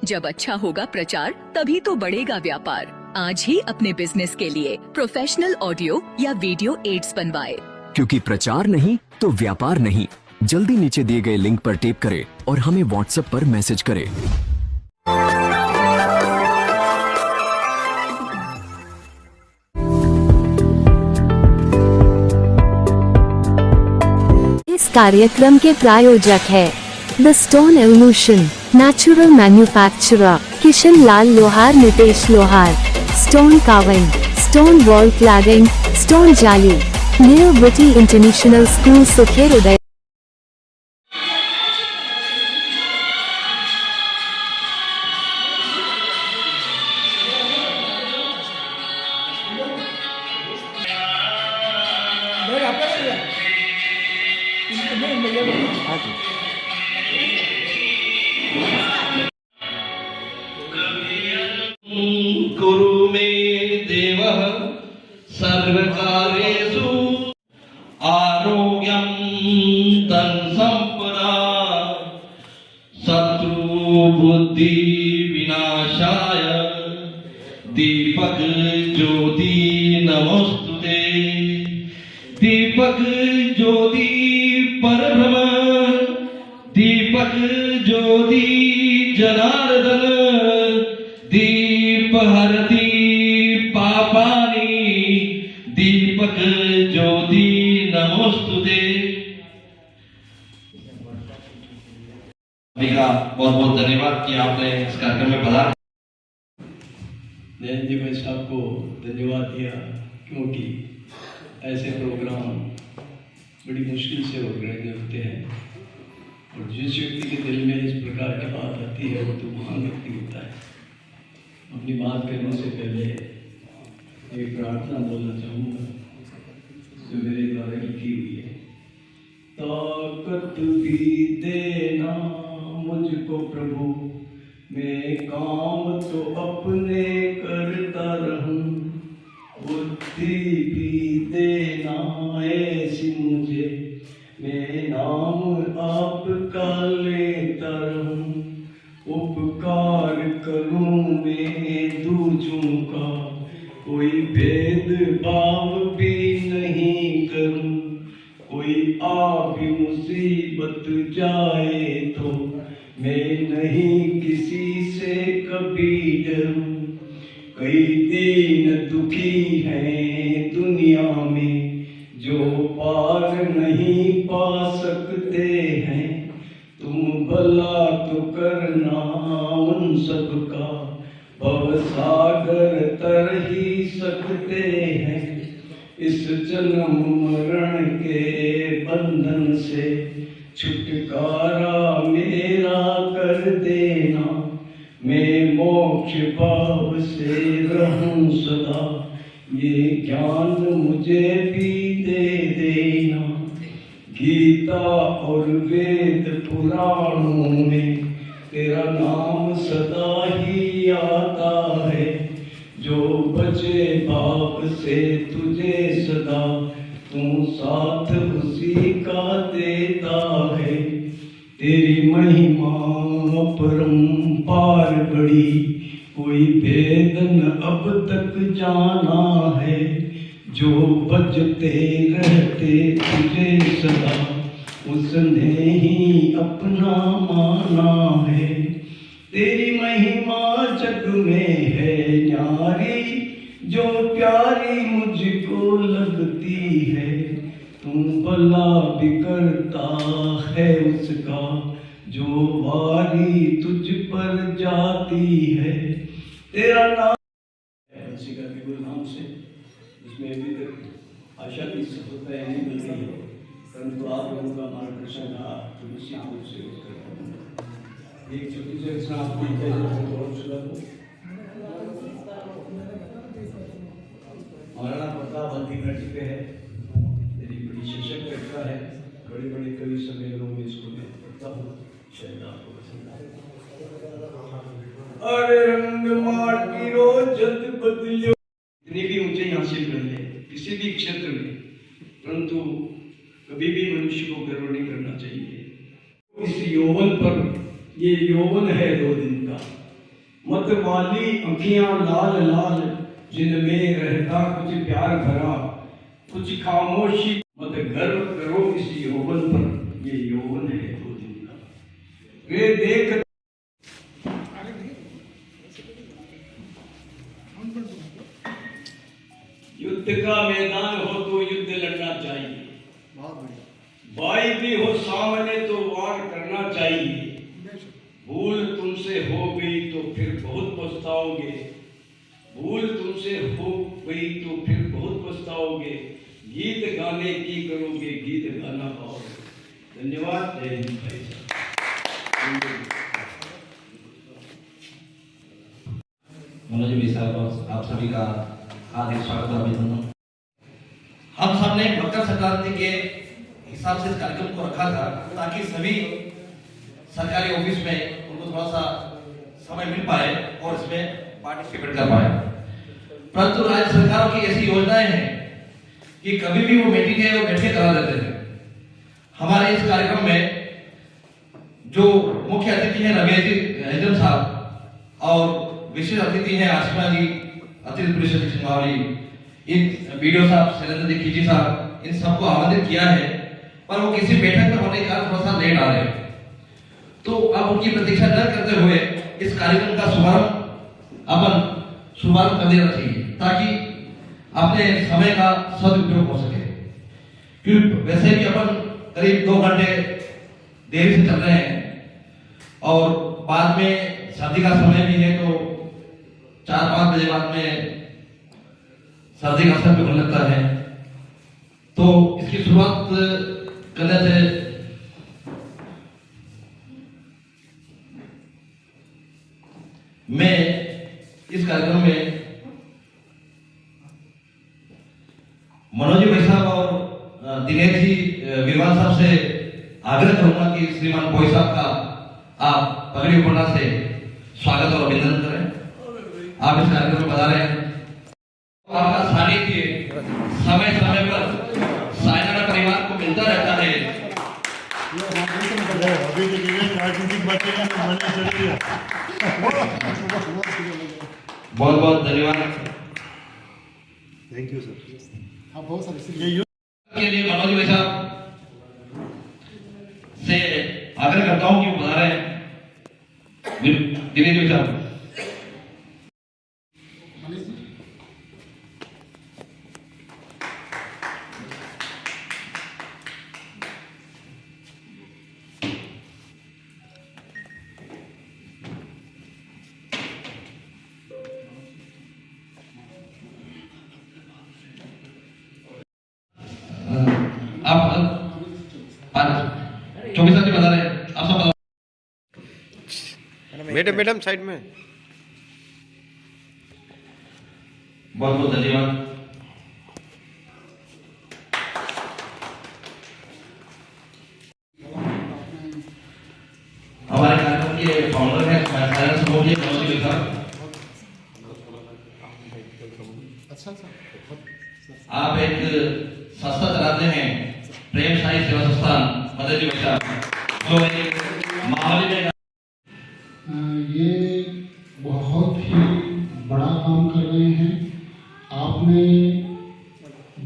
जब अच्छा होगा प्रचार तभी तो बढ़ेगा व्यापार। आज ही अपने बिजनेस के लिए प्रोफेशनल ऑडियो या वीडियो एड्स बनवाए, क्योंकि प्रचार नहीं तो व्यापार नहीं। जल्दी नीचे दिए गए लिंक पर टेप करें और हमें व्हाट्सएप पर मैसेज करें। इस कार्यक्रम के प्रायोजक है the stone evolution, natural manufacturer Kishan Lal Lohar, Nitesh Lohar, stone carving, stone wall cladding, stone जाली, न्यू विटी इंटरनेशनल स्कूल, सुखेर उदय। कुरु मे देवः सर्वकार्येषु आरोग्यं धन संपदा शत्रु बुद्धि विनाशाय दीपक ज्योति नमोस्तुते। दीपक ज्योति परब्रह्म, दीपक ज्योति जनार्दन, दीप हरति पापानि, दीपक ज्योति नमोस्तुते। अभी का बहुत बहुत धन्यवाद कि आपने इस कार्यक्रम में पधारा। जयंत जी भाई साहब को धन्यवाद दिया, क्योंकि ऐसे प्रोग्राम बड़ी मुश्किल से ऑर्गेनाइज होते हैं और जिस व्यक्ति के दिल में इस प्रकार की बात आती है वो तो महान व्यक्ति होता है। अपनी बात करने से पहले एक प्रार्थना बोलना चाहूँगा जो मेरे द्वारा लिखी हुई है। ताकत भी देना मुझको प्रभु, मैं काम तो अपने करता रहूं, बुद्धि भी देना ऐसी मुझे, मैं नाम आपका लेता रहूं, उपकार करूं मैं दूजों का, कोई भेदभाव भी नहीं करूं, कोई भी मुसीबत जाए तो मैं नहीं किसी से कभी डरूं। कई दीन दुखी हैं दुनिया में जो पार नहीं पा सकते हैं, तुम भला तो करना उन सबका, भवसागर तर ही सकते हैं। इस जन्म मरण के बंधन से छुटकारा मेरा कर देना, मैं मोक्ष भाव से रहूं सदा, ये ज्ञान मुझे भी दे देना। गीता और वेद पुराणों में तेरा नाम सदा ही आता है, जो बचे भाव से तुझे सदा, तू साथ उसी का देता है। तेरी महिमा अपरंपार बड़ी, कोई भेद न अब तक जाना है, जो बजते रहते तुझे सदा, उसने ही अपना माना है। तेरी महिमा जग में है न्यारी, जो प्यारी मुझको लगती है, तुम भला भी करता है उसका, जो वारी तुझ पर जाती है। तेरा नाम उसी का केवल नाम से, जिसमें अभी तक आशा की सफलता नहीं मिल रही है, परंतु आप लोगों का मार्गदर्शन रहा तो निश्चित रूप से करता हूँ। एक छोटी सी रचना आपकी बहुत सुलभ महाराणा प्रताप अधिकारी पे है, मेरी बड़ी सशक्त रखा है, बड़े बड़े कवि सम्मेलनों में इसको मैं पढ़ता हूँ, शायद आपको पसंद आए। अरे रंग माटी रो जद बदलियो, इतनी भी ऊंचाई हासिल कर ले किसी भी क्षेत्र में, परंतु कभी भी मनुष्य को गर्व नहीं करना चाहिए। इस यौवन पर, ये यौवन है 2 दिन का, मत वाली अंखियां लाल लाल जिनमें रहता कुछ प्यार भरा, कुछ खामोशी। मत गर्व करो इस यौवन पर, ये यौवन है दो दिन का। वे देख युद्ध का मैदान हो तो युद्ध लड़ना चाहिए, भाई भी हो सामने तो वार करना चाहिए। भूल तुमसे हो गई तो फिर बहुत पछताओगे, भूल तुमसे हो गई तो फिर बहुत पछताओगे। गीत गाने की करोगे, गीत गाना पाओगे। धन्यवाद। जय हिंद भाई साहब। मनोज भाई साहब, आप सभी का हार्दिक स्वागत और अभिनंदन। हम सब ने मकर संक्रांति के हिसाब से इस कार्यक्रम को रखा था ताकि सभी सरकारी ऑफिस में उनको थोड़ा सा समय मिल पाए और इसमें पार्टिसिपेट कर पाए। परंतु राज्य सरकारों की ऐसी योजनाएं हैं कि कभी भी वो मीटिंगें और बैठकें करा देते हैं। हमारे इस कार्यक्रम में जो मुख्य अतिथि हैं रमेश जी हैदम साहब और विशेष अतिथि हैं आसिमा जी, अतिरिक्त पुलिस अधीक्षक महोदय, इन वीडियो साहब शैलेंद्र जी खींची साहब, इन सबको आमंत्रित किया है, पर वो किसी बैठक में होने का थोड़ा सा लेट आ रहे हैं। तो अब उनकी प्रतीक्षा न करते हुए इस कार्यक्रम का शुभारंभ कर देना चाहिए ताकि अपने समय का सदुपयोग हो सके। क्योंकि वैसे भी अपन करीब 2 घंटे देरी से चल रहे हैं और बाद में सर्दी का समय भी है, तो 4-5 बजे बाद में सर्दी का असर भी होने लगता है। तो इसकी शुरुआत करने से मैं इस कार्यक्रम में मनोज भाई साहब और दिनेश जी विवान साहब से आग्रह करूंगा कि श्रीमान बोई साहब का आप पगड़ी उपन्यास से स्वागत और अभिनंदन करें। आप इस कार्यक्रम में बता रहे हैं। आपका सानिध्य समय समय पर सायना परिवार को मिलता रहता है। अभी तो राजनीतिक बातें बहुत बहुत धन्यवाद। Thank you sir. हाँ बहुत सारे के लिए मनोज भाई साहब से आग्रह करता हूं कि वो बता रहे हैं। दिनेश भाई साहब। आप 24 साल बता रहे हैं, आप सब मैडम साइड में। बहुत बहुत धन्यवाद। हमारे कार्यक्रम के फाउंडर हैं सायना समूह के मनोज भाई साहब। आप एक संस्था चलाते हैं प्रेम साई सेवा संस्थान मदद जी भाई साहब, जो माहौल में ये बहुत ही बड़ा काम कर रहे हैं। आपने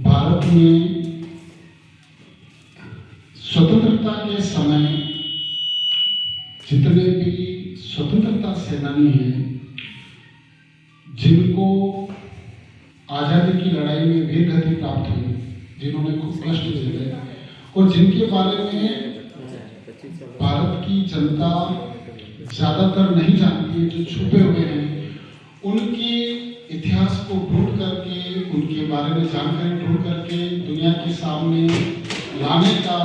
भारत में स्वतंत्रता के समय जितने भी स्वतंत्रता सेनानी हैं, जिनको आज़ादी की लड़ाई में वीरगति प्राप्त हुई, जिन्होंने खूब कष्ट झेले और जिनके बारे में भारत की जनता ज़्यादातर नहीं जानती है, जो छुपे हुए हैं, उनके इतिहास को ढूंढ करके, उनके बारे में जानकारी ढूंढ करके दुनिया के सामने लाने का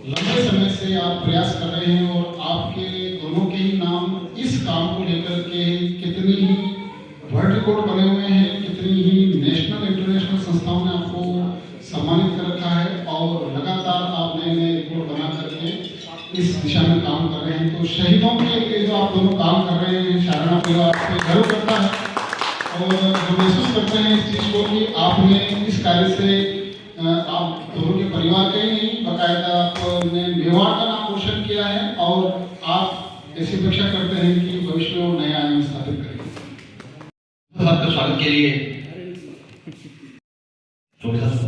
लंबे समय से आप प्रयास कर रहे हैं। और आपके दोनों के ही नाम इस काम को लेकर के कितनी ही वर्ल्ड रिकॉर्ड बने हुए हैं, कितनी ही नेशनल इंटरनेशनल संस्थाओं ने आपको सम्मानित कर रखा है और लगातार आप नए नए रिकॉर्ड बना करके इस दिशा में काम कर रहे हैं। तो शहीदों के लिए जो आप दोनों काम कर रहे हैं, शारणा परिवार पे गर्व करता है और हम महसूस करते हैं इस चीज़ को कि आपने इस कार्य से आप दोनों के परिवार के ही नहीं, बाकायदा आपने मेवाड़ का नाम रोशन किया है और आप ऐसी अपेक्षा करते हैं कि भविष्य में वो नया आयाम के लिए धन्यवाद।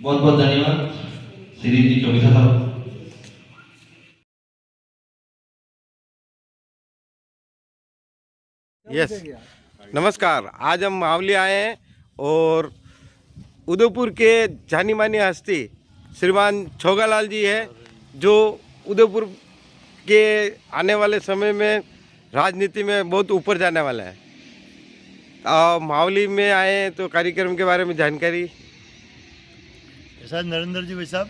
बहुत बहुत धन्यवाद श्री जी चौबीसा साहब। यस, नमस्कार। आज हम मावली आए हैं और उदयपुर के जानी मानी हस्ती श्रीमान छोगालाल जी है, जो उदयपुर के आने वाले समय में राजनीति में बहुत ऊपर जाने वाला है। मावली में आए हैं तो कार्यक्रम के बारे में जानकारी। ऐसा नरेंद्र जी भाई साहब,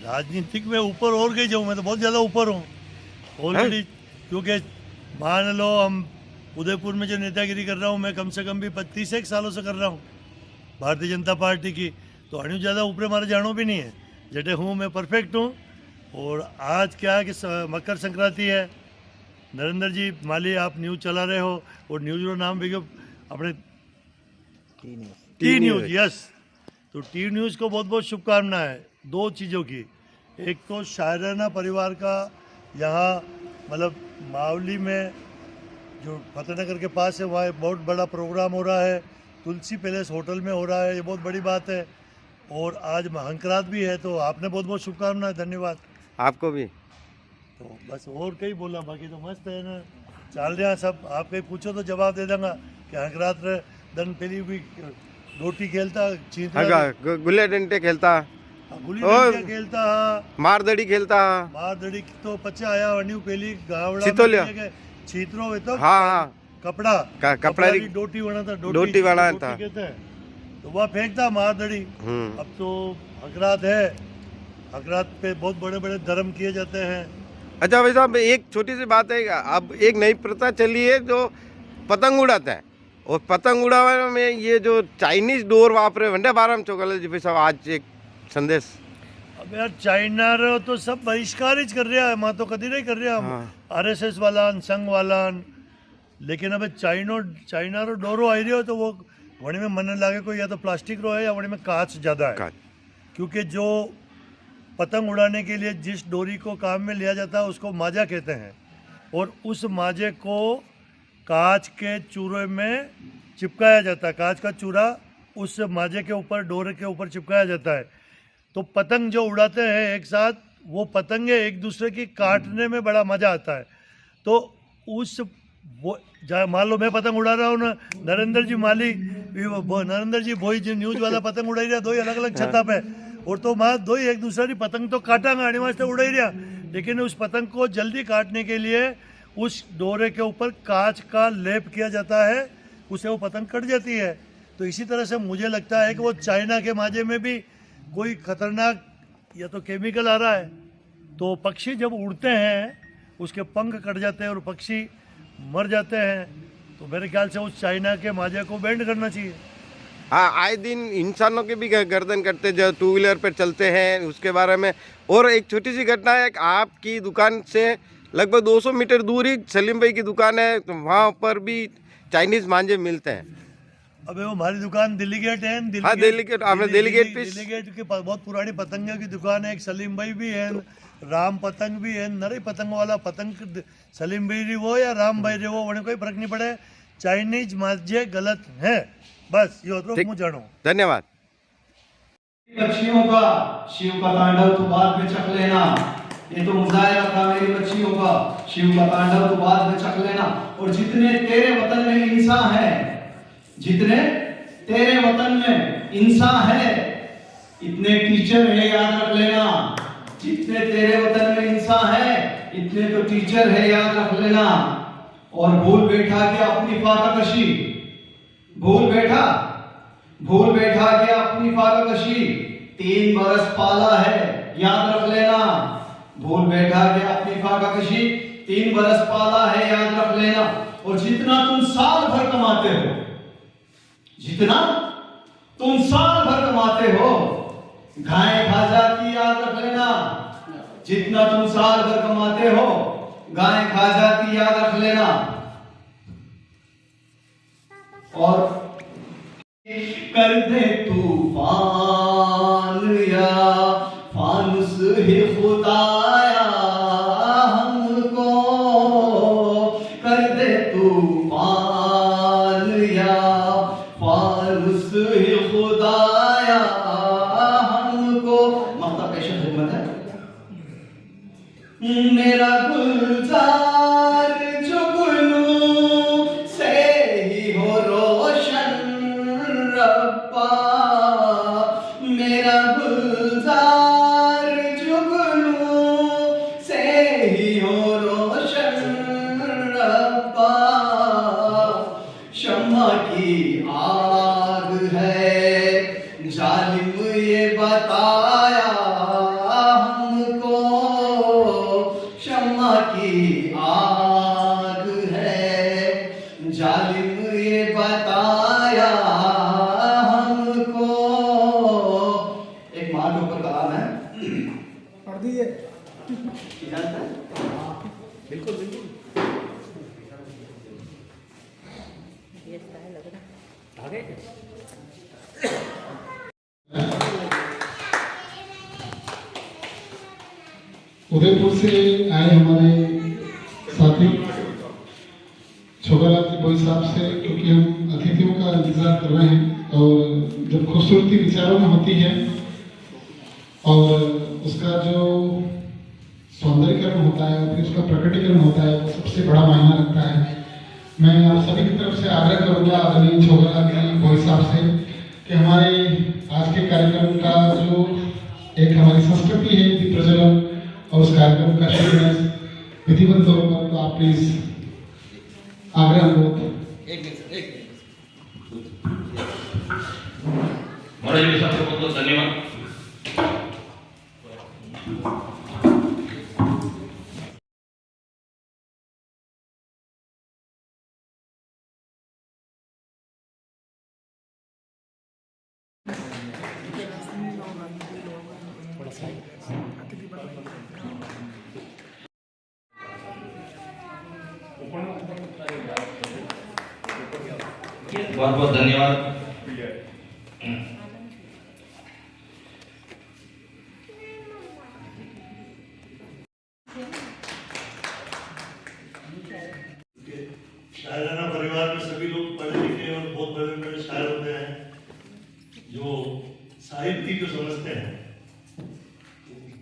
राजनीतिक में ऊपर और गई जाऊँ, मैं तो बहुत ज़्यादा ऊपर हूँ ऑलरेडी, क्योंकि मान लो हम उदयपुर में जो नेतागिरी कर रहा हूँ, मैं कम से कम भी 35 सालों से कर रहा हूँ भारतीय जनता पार्टी की, तो अणु ज़्यादा ऊपर हमारे जानो भी नहीं है, जटे हूँ मैं परफेक्ट हूँ। और आज क्या है कि मकर संक्रांति है। नरेंद्र जी माली आप न्यूज़ चला रहे हो और न्यूज़ का नाम भी अपने टी न्यूज़, यस, तो टी न्यूज़ को बहुत बहुत शुभकामनाएं दो चीज़ों की। एक तो शायराना परिवार का यहाँ मतलब मावली में जो फतेहनगर के पास है वहाँ बहुत बड़ा प्रोग्राम हो रहा है, तुलसी पैलेस होटल में हो रहा है, ये बहुत बड़ी बात है। और आज महंकरात भी है, तो आपने बहुत बहुत शुभकामनाएं, धन्यवाद आपको भी। तो बस और कहीं बोला, बाकी तो मस्त है ना, चल रहा सब। आप कहीं पूछो तो जवाब दे दूंगा कि हंकरात दन पहली हुई रोटी खेलता, गुल्ले डंडे खेलता, गुली डंडा खेलता, मारदड़ी खेलता, मारदड़ी तो पचे आया वन्यू पहली गावड़ा चितोलिया छीतरो वे तो हाँ कपड़ा कपड़ा की डोटी बना था, डोटी वाला था, कहते हैं, तो वह फेंकता मारदड़ी। अब तो हंकरात है, हंकरात पे बहुत बड़े बड़े धर्म किए जाते हैं। अच्छा भाई साहब, एक छोटी सी बात है, अब एक नई प्रथा चली है जो पतंग उड़ाता है, और पतंग उड़ाने में ये जो चाइनीज डोर वापरे वंडे बारम चौकल जी भाई साहब, आज एक संदेश। अब यार चाइना रो तो सब बहिष्कार ही कर रहा है, मां तो कभी नहीं कर रहा हम आरएसएस वाला संघ वाला, लेकिन अब चाइना रो डोरो आई रही हो तो वो वणी में मन लागे कोई या तो प्लास्टिक रो है या वणी में कांच ज़्यादा है, क्योंकि जो पतंग उड़ाने के लिए जिस डोरी को काम में लिया जाता है उसको माजा कहते हैं, और उस माजे को कांच के चूरे में चिपकाया जाता है, कांच का चूरा उस माजे के ऊपर डोरे के ऊपर चिपकाया जाता है। तो पतंग जो उड़ाते हैं एक साथ, वो पतंगे एक दूसरे की काटने में बड़ा मज़ा आता है। तो उस वो मान लो मैं पतंग उड़ा रहा हूँ ना, नरेंद्र जी माली, नरेंद्र जी भोई जी न्यूज़ वाला पतंग उड़ाई रहा, दो ही अलग अलग छत्ता पे, और तो माँ दो ही एक दूसरे की पतंग तो काटांगा आने वास्ते उड़ाई रहा, लेकिन उस पतंग को जल्दी काटने के लिए उस डोरे के ऊपर कांच का लेप किया जाता है, उससे वो पतंग कट जाती है। तो इसी तरह से मुझे लगता है कि वो चाइना के माजे में भी कोई खतरनाक या तो केमिकल आ रहा है, तो पक्षी जब उड़ते हैं उसके पंख कट जाते हैं और पक्षी मर जाते हैं, तो मेरे ख्याल से उस चाइना के माजे को बैंड करना चाहिए। हाँ, आए दिन इंसानों के भी गर्दन करते जो टू व्हीलर पर चलते हैं उसके बारे में। और एक छोटी सी घटना है, आपकी दुकान से लगभग 200 मीटर दूर ही सलीम भाई की दुकान है, तो वहाँ पर भी चाइनीज मांझे मिलते हैं। अबे वो हमारी दुकान दिल्ली गेट है, दिल्ली गेट की बहुत पुरानी पतंगों की दुकान है, एक सलीम भाई भी है, राम पतंग भी है, नरे पतंग वाला पतंग सलीम भाई री वो या राम भाई रे वो, उन्हें कोई फर्क नहीं पड़े, चाइनीज मांझे गलत है, बस ये तो मुझे जानो। धन्यवाद। बच्चियों का शिव का तांडव तो बाद में चख लेना, ये तो मुजाहिरा था मेरी बच्चियों का, शिव का तांडव तो बाद में चख लेना। और जितने तेरे वतन में इंसान है, जितने तेरे वतन में इंसान है, इतने टीचर है, याद रख लेना। जितने तेरे वतन में इंसान है, इतने तो टीचर है, याद रख लेना। और भूल बैठा के अपनी फाका कशी, भूल बैठा के अपनी फाका कशी, 3 बरस पाला है, याद रख लेना। भूल बैठा के अपनी फाका कशी, 3 बरस पाला है, याद रख लेना। और जितना तुम साल भर कमाते हो, जितना तुम साल भर कमाते हो, गाय खा जाती, याद रख लेना। जितना तुम साल भर कमाते हो, गाय खा जाती, याद रख लेना। और कर दे तूफान या तूफान या फानुस ही खुदाया हमको ममता पेश खिदमत है। मेरा गुलजार जुगनू से ही हो रोशन रब्बा, मेरा गुलजार जुगनू से ही हो रोशन रब्बा। शम्मा की आग है जालिम ये बताया हमको, शम्मा की आग है जालिम ये बताया हमको। एक माँ के ऊपर कलाम है, पढ़ दीजिए। बिल्कुल बिल्कुल उदयपुर से आए हमारे साथी छोगालाल जी भाई साहब से, क्योंकि हम अतिथियों का इंतजार कर रहे हैं और जब खूबसूरती विचारों में होती है और उसका जो सौंदर्यकरण होता है और फिर उसका प्रकटीकरण होता है, वो सबसे बड़ा मायना रखता है। मैं आप सभी की तरफ से आग्रह करूंगा आदरणीय छोगालाल जी भाई साहब से कि हमारे आज के कार्यक्रम का जो एक हमारी संस्कृति है दीप प्रज्वलन और उस कार्यक्रम का शिलान्यास विधिवत तौर पर, तो आप प्लीज आग्रह अनुरोध। महाराज जी सबको बहुत बहुत धन्यवाद। बहुत बहुत धन्यवाद। शायराना परिवार में सभी लोग पढ़े लिखे और बहुत बड़े बड़े शायर होते हैं जो साहित्य को समझते हैं।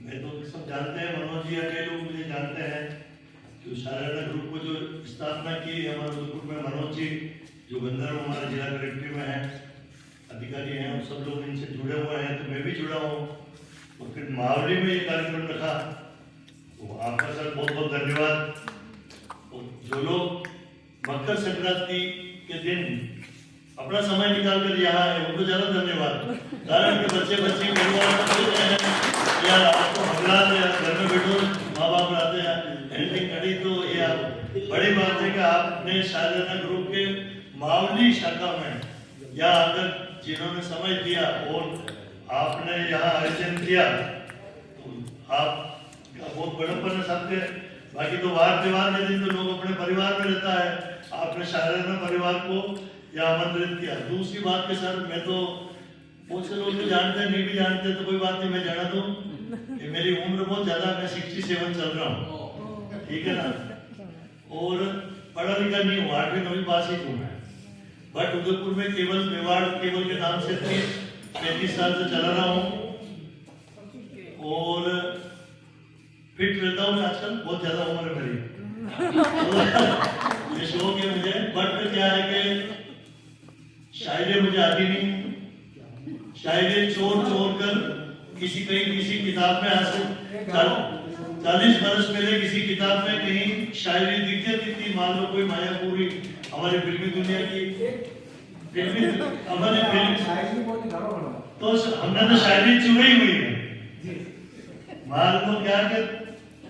मैं तो सब जानते हैं, मनोज जी कई लोग मुझे जानते हैं। जो शायराना ग्रुप को जो स्थापना की हमारे उदयपुर में मनोज जी, जो गंधर्व हमारे जिला कलेक्ट्री में है, अधिकारी हैं, सब लोग इनसे जुड़े हुए हैं, तो मैं भी जुड़ा हूँ। और फिर मावली में ये कार्यक्रम रखा, तो आपका सर बहुत बहुत धन्यवाद। और जो लोग मकर संक्रांति के दिन अपना समय निकाल कर यहाँ आए उनको ज्यादा धन्यवाद। कारण के बच्चे परिवार यार आपको हजरात घर में बैठो, माँ बाप रहते हैं, एडिटिंग करी, तो ये बड़ी बात है कि आपने शायराना ग्रुप के मावली शाखा में या अगर जिन्होंने समय दिया और आपने यहाँ आयोजन किया, तो आप बहुत बड़प्पन है सबके। बाकी तो वार त्योहार के दिन तो लोग अपने परिवार में रहता है, आपने शायराना परिवार को यहाँ आमंत्रित किया। दूसरी बात के सर, मैं तो बहुत से लोग जानते हैं, नहीं भी जानते तो कोई बात नहीं, मैं जाना दूँ। मेरी उम्र बहुत ज्यादा, मैं 67 चल रहा हूँ, ठीक है ना, और पढ़ा लिखा नहीं हूँ, 8वीं 9वीं पास ही हूँ मैं। बट उदयपुर में केवल मेवाड़ केवल के नाम से 33 साल से चला रहा हूँ और फिट रहता हूँ। आजकल बहुत ज्यादा उम्र है मेरी, ये शौक है मुझे। बट क्या है कि शायरी मुझे आती नहीं, शायरी चोर कर किसी किताब में हासिल 40 बरस पहले किसी किताब में कहीं शायरी दिख जाती थी। मान लो कोई मायापुरी हमारी फिल्मी दुनिया की हमारी फिल्म, तो हमने तो शायरी चुनी हुई है। मान लो क्या कि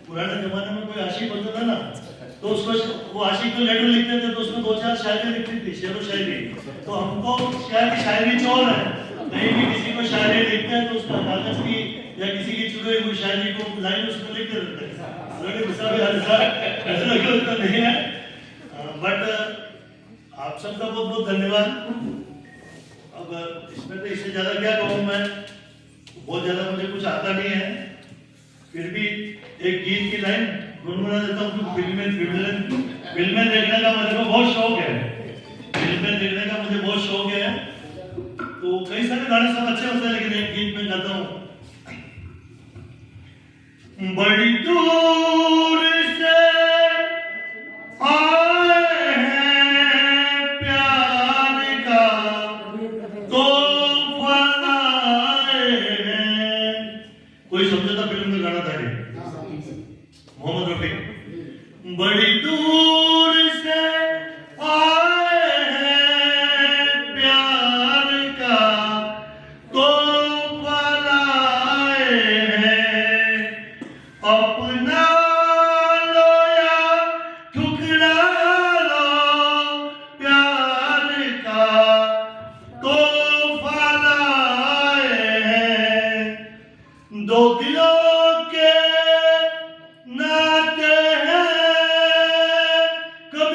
पुराने जमाने में कोई आशिक होता था ना, तो उसको वो आशिक को लेटर लिखते थे, तो उसमें 2-4 शायरी लिखती थी, शेरो शायरी। तो हमको क्या कि शायरी चोर है, कहीं भी किसी को शायरी लिखते हैं तो उसका कागज की या किसी की चुनी हुई शायरी को लाइन उसमें लिख देते हैं। नहीं है, बट आप सबका बहुत बहुत धन्यवाद। अब इसमें तो इससे ज्यादा क्या कहूँ मैं, बहुत ज्यादा मुझे कुछ आता नहीं है, फिर भी एक गीत की लाइन गुनगुना देता हूँ। फिल्में देखने का मेरे को बहुत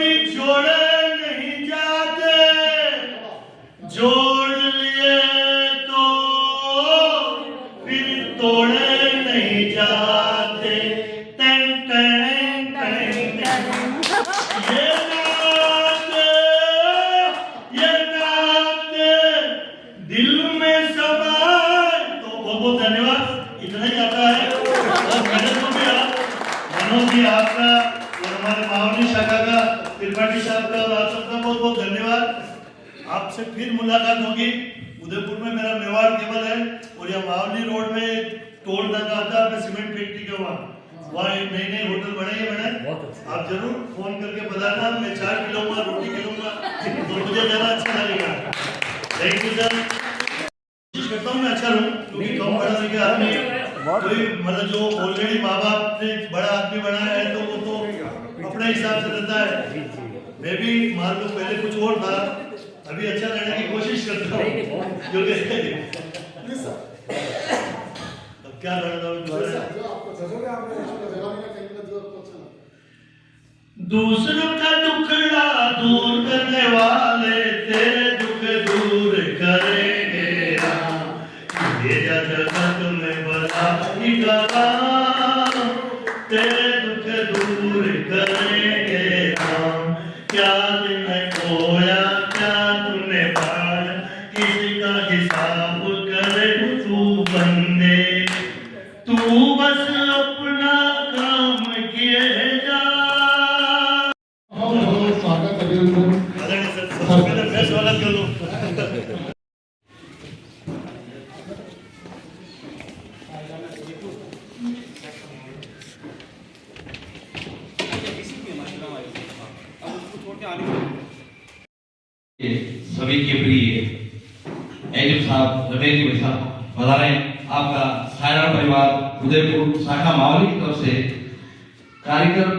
कभी जोड़े नहीं जाते, जोड़ लिए तो फिर तोड़े नहीं जाते। टन टन टन टन। ये नाते दिल में समाए। तो बहुत बहुत धन्यवाद, इतना ही आता है। और मेरे को भी मनोज जी आपका और हमारे मावनी शाखा का, त्रिपाठी साहब का और आप सबका बहुत बहुत धन्यवाद। आपसे फिर मुलाकात होगी। उदयपुर में मेरा मेवाड़ केबल है और यह मावली रोड में टोल नाका आता है अपने सीमेंट फैक्ट्री के वहाँ नए नए होटल बने। आप जरूर फोन करके बताना, मैं 4 किलो रोटी खिलूंगा तो मुझे ज़्यादा अच्छा लगेगा। Thank you sir. कोशिश करता हूँ मैं अच्छा रहूँ, क्योंकि कम पढ़ा लिखे आदमी कोई मतलब जो ऑलरेडी माँ बाप ने बड़ा आदमी बनाया है तो वो तो अपने हिसाब से रहता है। मैं भी मान लो पहले कुछ और था, अभी अच्छा रहने की कोशिश करता हूँ, क्योंकि अब क्या दूसरों का दुखड़ा दूर करने वाले तेरे दुख दूर करेंगे राम। ये जगत में बड़ा ही काम, तेरे दुख दूर करेंगे राम। क्या दिन खोया क्या तूने पाया, किसी का हिसाब करे तू बंदे। तू बस अपना काम किए जा। स्वागत अभिनंदन। मैं स्वागत कर लूं। सभी के प्रिय एडम साहब, रमेश जी साहब बता रहे हैं। आपका सायरा परिवार उदयपुर शाखा मावली की तरफ से कार्यक्रम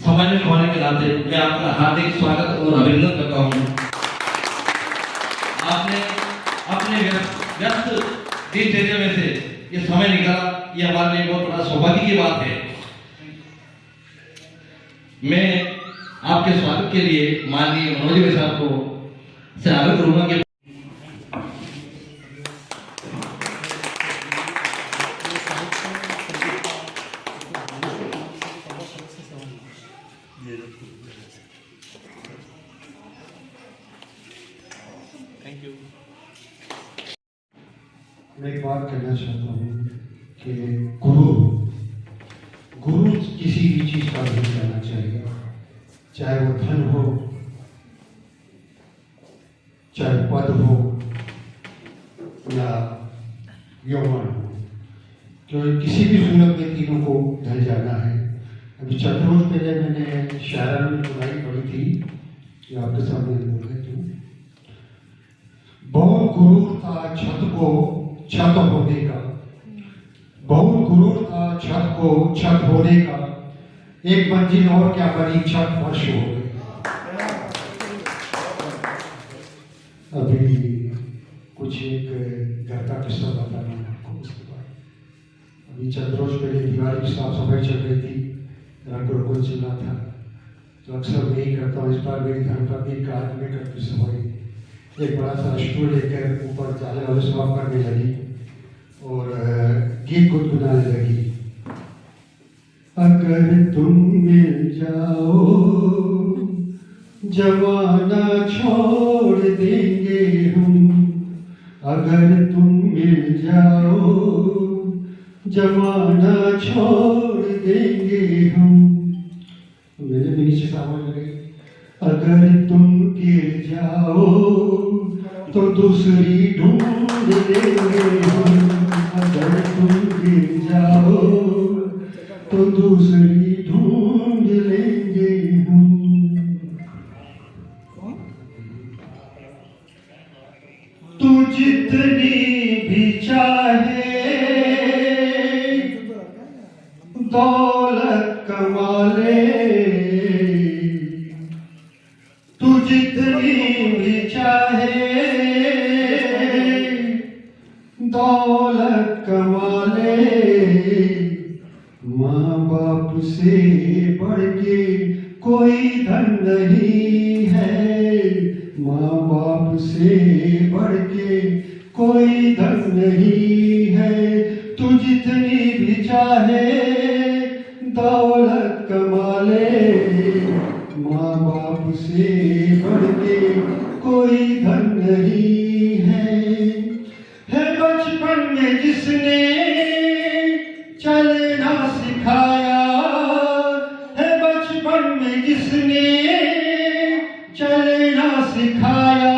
समन्वय होने के नाते मैं आपका हार्दिक स्वागत और अभिनंदन करता हूँ। आपने अपने व्यस्त दिनचर्या में से ये समय निकाला, ये हमारे लिए बहुत बड़ा सौभाग्य की बात है। मैं आपके स्वागत के लिए माननीय मनोज भाई साहब को से आग्रह करूंगा कि मैं एक बात कहना चाहता हूँ कि गुरु किसी भी चीज का नहीं करना चाहिए, चाहे वो धन हो, चाहे पद हो या यौवन हो, क्योंकि किसी भी सूरत में तीनों को ढल जाना है। अभी चंद रोज पहले मैंने शायरा में बुराई पढ़ी थी, ये आपके सामने बोल रहे थे। बहुत गुरूर था छत को छत होने का, बहुत गुरूर था छत को छत होने का, एक मंजिल और क्या बनी छत फर्श हो गई। अभी कुछ एक घर का किस्सा बताना है आपको। उसके बाद अभी चंद रोज पहले दिवाली की साफ सफाई चल रही थी, रंग रोगन चल रहा था, तो अक्सर मैं ही करता हूँ। इस बार मेरी धर्मपत्नी कार में करती सफाई एक बड़ा सा स्टूल लेकर ऊपर जाले वाले साफ करने लगी और गीत गुनगुनाने लगी। अगर तुम मिल जाओ जमाना छोड़ देंगे हम, अगर तुम मिल जाओ जमाना छोड़ देंगे हम। मेरे नीचे सामने लगे, अगर तुम गिर जाओ तो दूसरी ढूंढ लेंगे हम, अगर तुम गिर जाओ तो दूसरी ढूंढ लेंगे हम। तू जितनी भी चाहे दौलत कमा ले, तू जितनी भी चाहे दौलत कमा ले, माँ बाप से बढ़ के कोई धन नहीं है, माँ बाप से बढ़ के कोई धन नहीं है। तू जितनी भी चाहे दौलत कमा ले, माँ बाप से बढ़ के कोई धन नहीं है बचपन में जिसने चलना सिखाया, है बचपन में जिसने चलना सिखाया,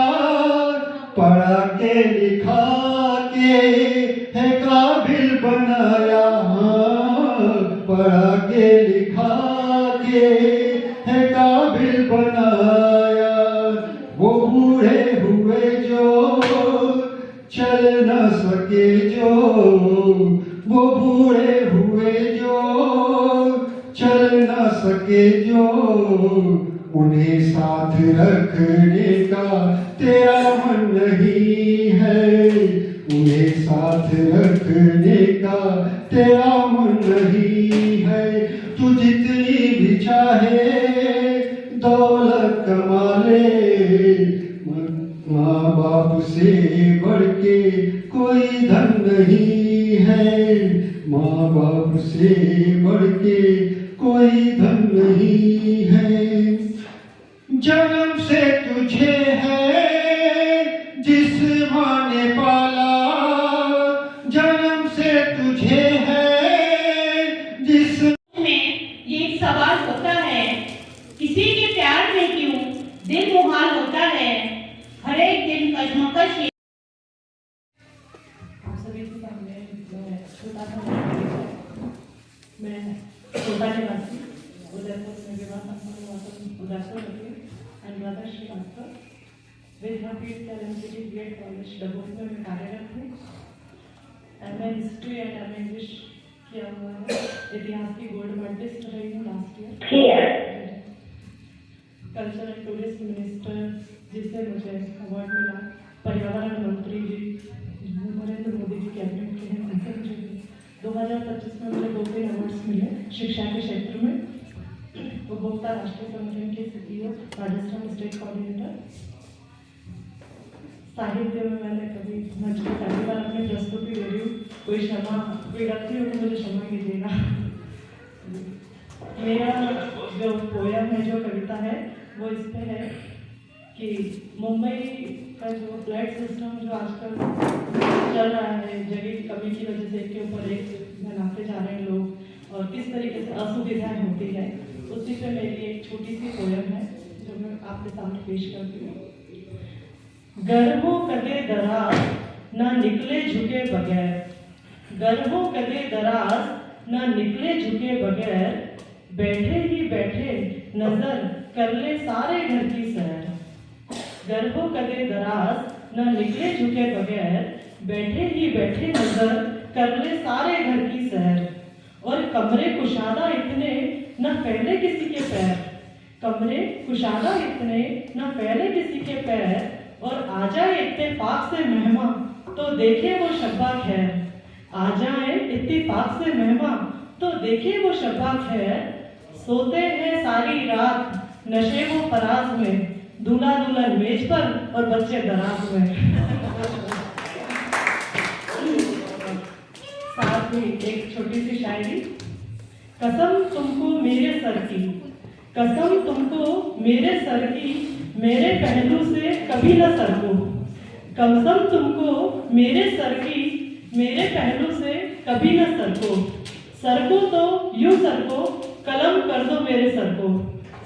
पढ़ा के लिखा के है काबिल बनाया, पढ़ा के लिखा के है काबिल बनाया। वो बूढ़े हुए जो चल न सके जो, वो बूढ़े हुए जो चल न सके जो, उन्हें साथ रखने का तेरा मन नहीं है, उन्हें साथ रखने का तेरा मन नहीं है। तू जितनी भी चाहे दौलत कमा ले, माँ बाप से बढ़ के कोई धन नहीं है, माँ बाप से बढ़ के कोई धन नहीं है। जन्म से तुझे है जिस माँ ने पाला, जन्म से तुझे है जिस में ये एक सवाल होता है, किसी के प्यार में क्यों दिल मुहाल होता है, हर एक दिन कश्मकश। आप सभी के सामने मैं छोटा निवासी उदयपुर में Udaipur and brother Shrivastava Vidyapeeth LMCT BEd college Daboli में मैं कार्यरत हूँ। MA history and MA English किया हुआ है। इतिहास की गोल्ड मेडलिस्ट रही हूँ last year. Culture and tourism minister जिससे मुझे अवार्ड मिला, पर्यावरण मंत्री जी नरेंद्र मोदी जी कैबिनेट के हैं, उनसे मुझे 2025 में मुझे 2-3 अवार्ड्स मिले शिक्षा के क्षेत्र में। उपभोक्ता राष्ट्रीय संगठन के सीईओ, राजस्थान स्टेट कोऑर्डिनेटर। साहित्य में मैंने कभी मंच पर पहली बार अपनी प्रस्तुति दे रही हूँ, कोई क्षमा कोई गलती हो तो मुझे क्षमा कीजिएगा। मेरा जो पोयम है, जो कविता है, वो इस पे है कि मुंबई का जो फ्लैट सिस्टम जो आजकल चल रहा है, जगह की कमी की वजह से एक के ऊपर एक बनाते जा रहे हैं लोग, और किस तरीके से असुविधाएं होती है, उसी पे मेरी एक छोटी सी पोयम है जो मैं आपके सामने पेश करती हूँ। गर्भों कदे दराज ना निकले झुके बगैर, गर्भों कदे दराज ना निकले झुके बगैर, बैठे ही बैठे नजर कर ले सारे घर की सैर। गर्भों कदे दराज ना निकले झुके बगैर, बैठे ही बैठे नजर कर ले सारे घर की सैर। और कमरे कुशादा इतने न फैले किसी के पैर, कमरे कुशादा इतने न फैले किसी के पैर, और आ जाए इत्तेफाक से मेहमान तो देखे वो शब्बा खैर। आ जाए इत्तेफाक से मेहमान तो देखे वो शब्बा खैर। सोते हैं सारी रात नशे वो फराज में, दूल्हा दुल्हन मेज पर और बच्चे दराज में। साथ ही एक छोटी सी शायरी। कसम तुमको मेरे सर की, कसम तुमको मेरे सर की, मेरे पहलू से कभी न सरको। कसम तुमको मेरे सर की, मेरे पहलू से कभी न सरको। सरको तो यूं सरको, कलम कर दो मेरे सर को।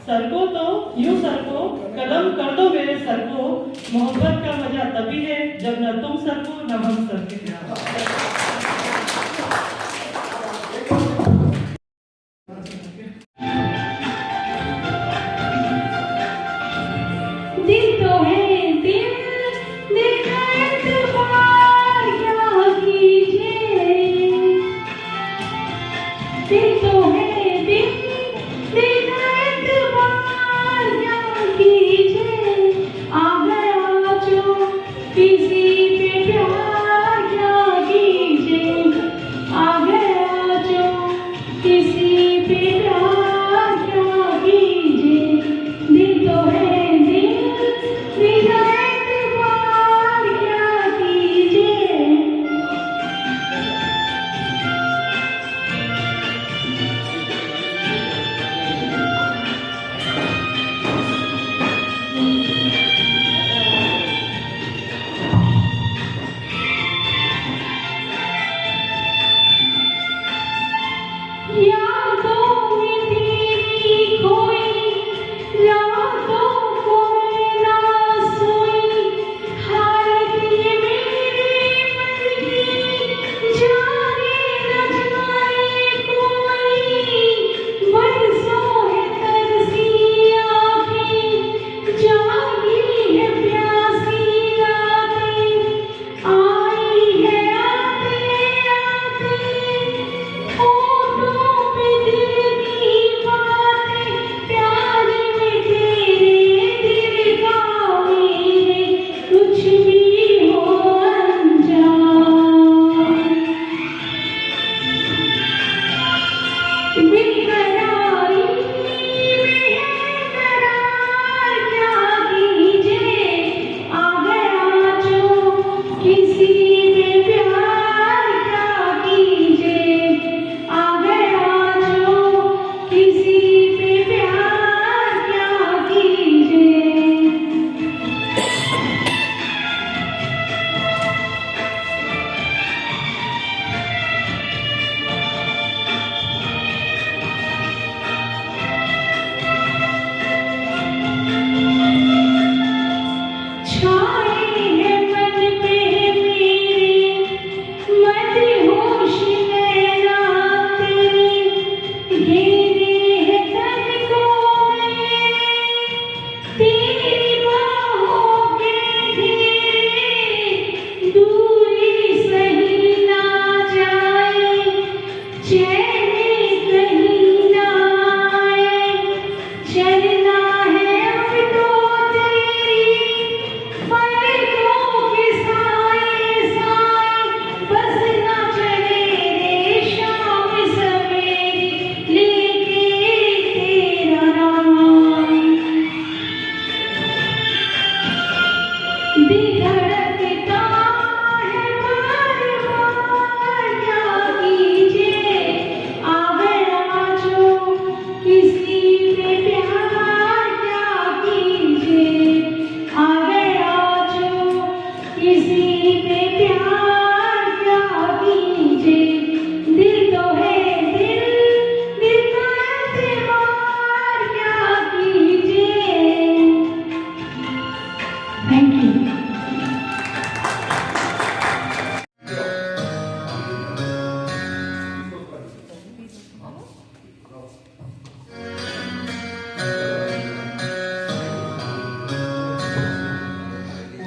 सरको तो यूं सरको, कलम कर दो मेरे सर को। मोहब्बत का मजा तभी है जब न तुम सरको न हम सरके। दिल तो है दिल, दिल का एतबार क्या कीजिए। दिल तो है दिल, दिल का एतबार क्या कीजिए। आ गया जो किसी पे प्यार क्या कीजिए।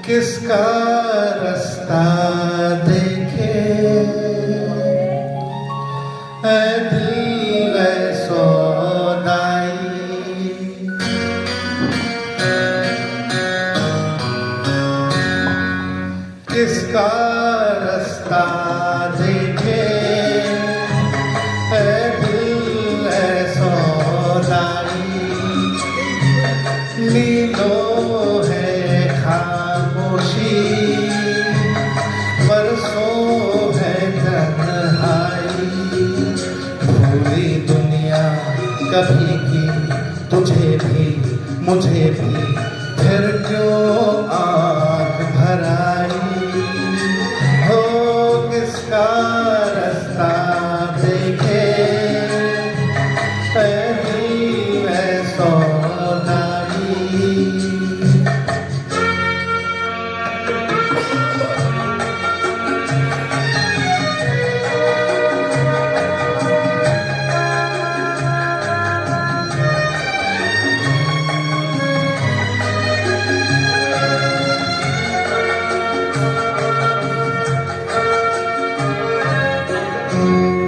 किसका रास्ता देखे ऐ दिल ऐ सौदाई, किसका रास्ता देखे ऐ दिल ऐ सौदाई, नीलों है खामोशी बरसों है तन्हाई, पूरी दुनिया कभी की तुझे भी मुझे भी फिर क्यों आँख भर आई, हो किसका रास्ता देखे ऐ दिल ऐ सौदाई।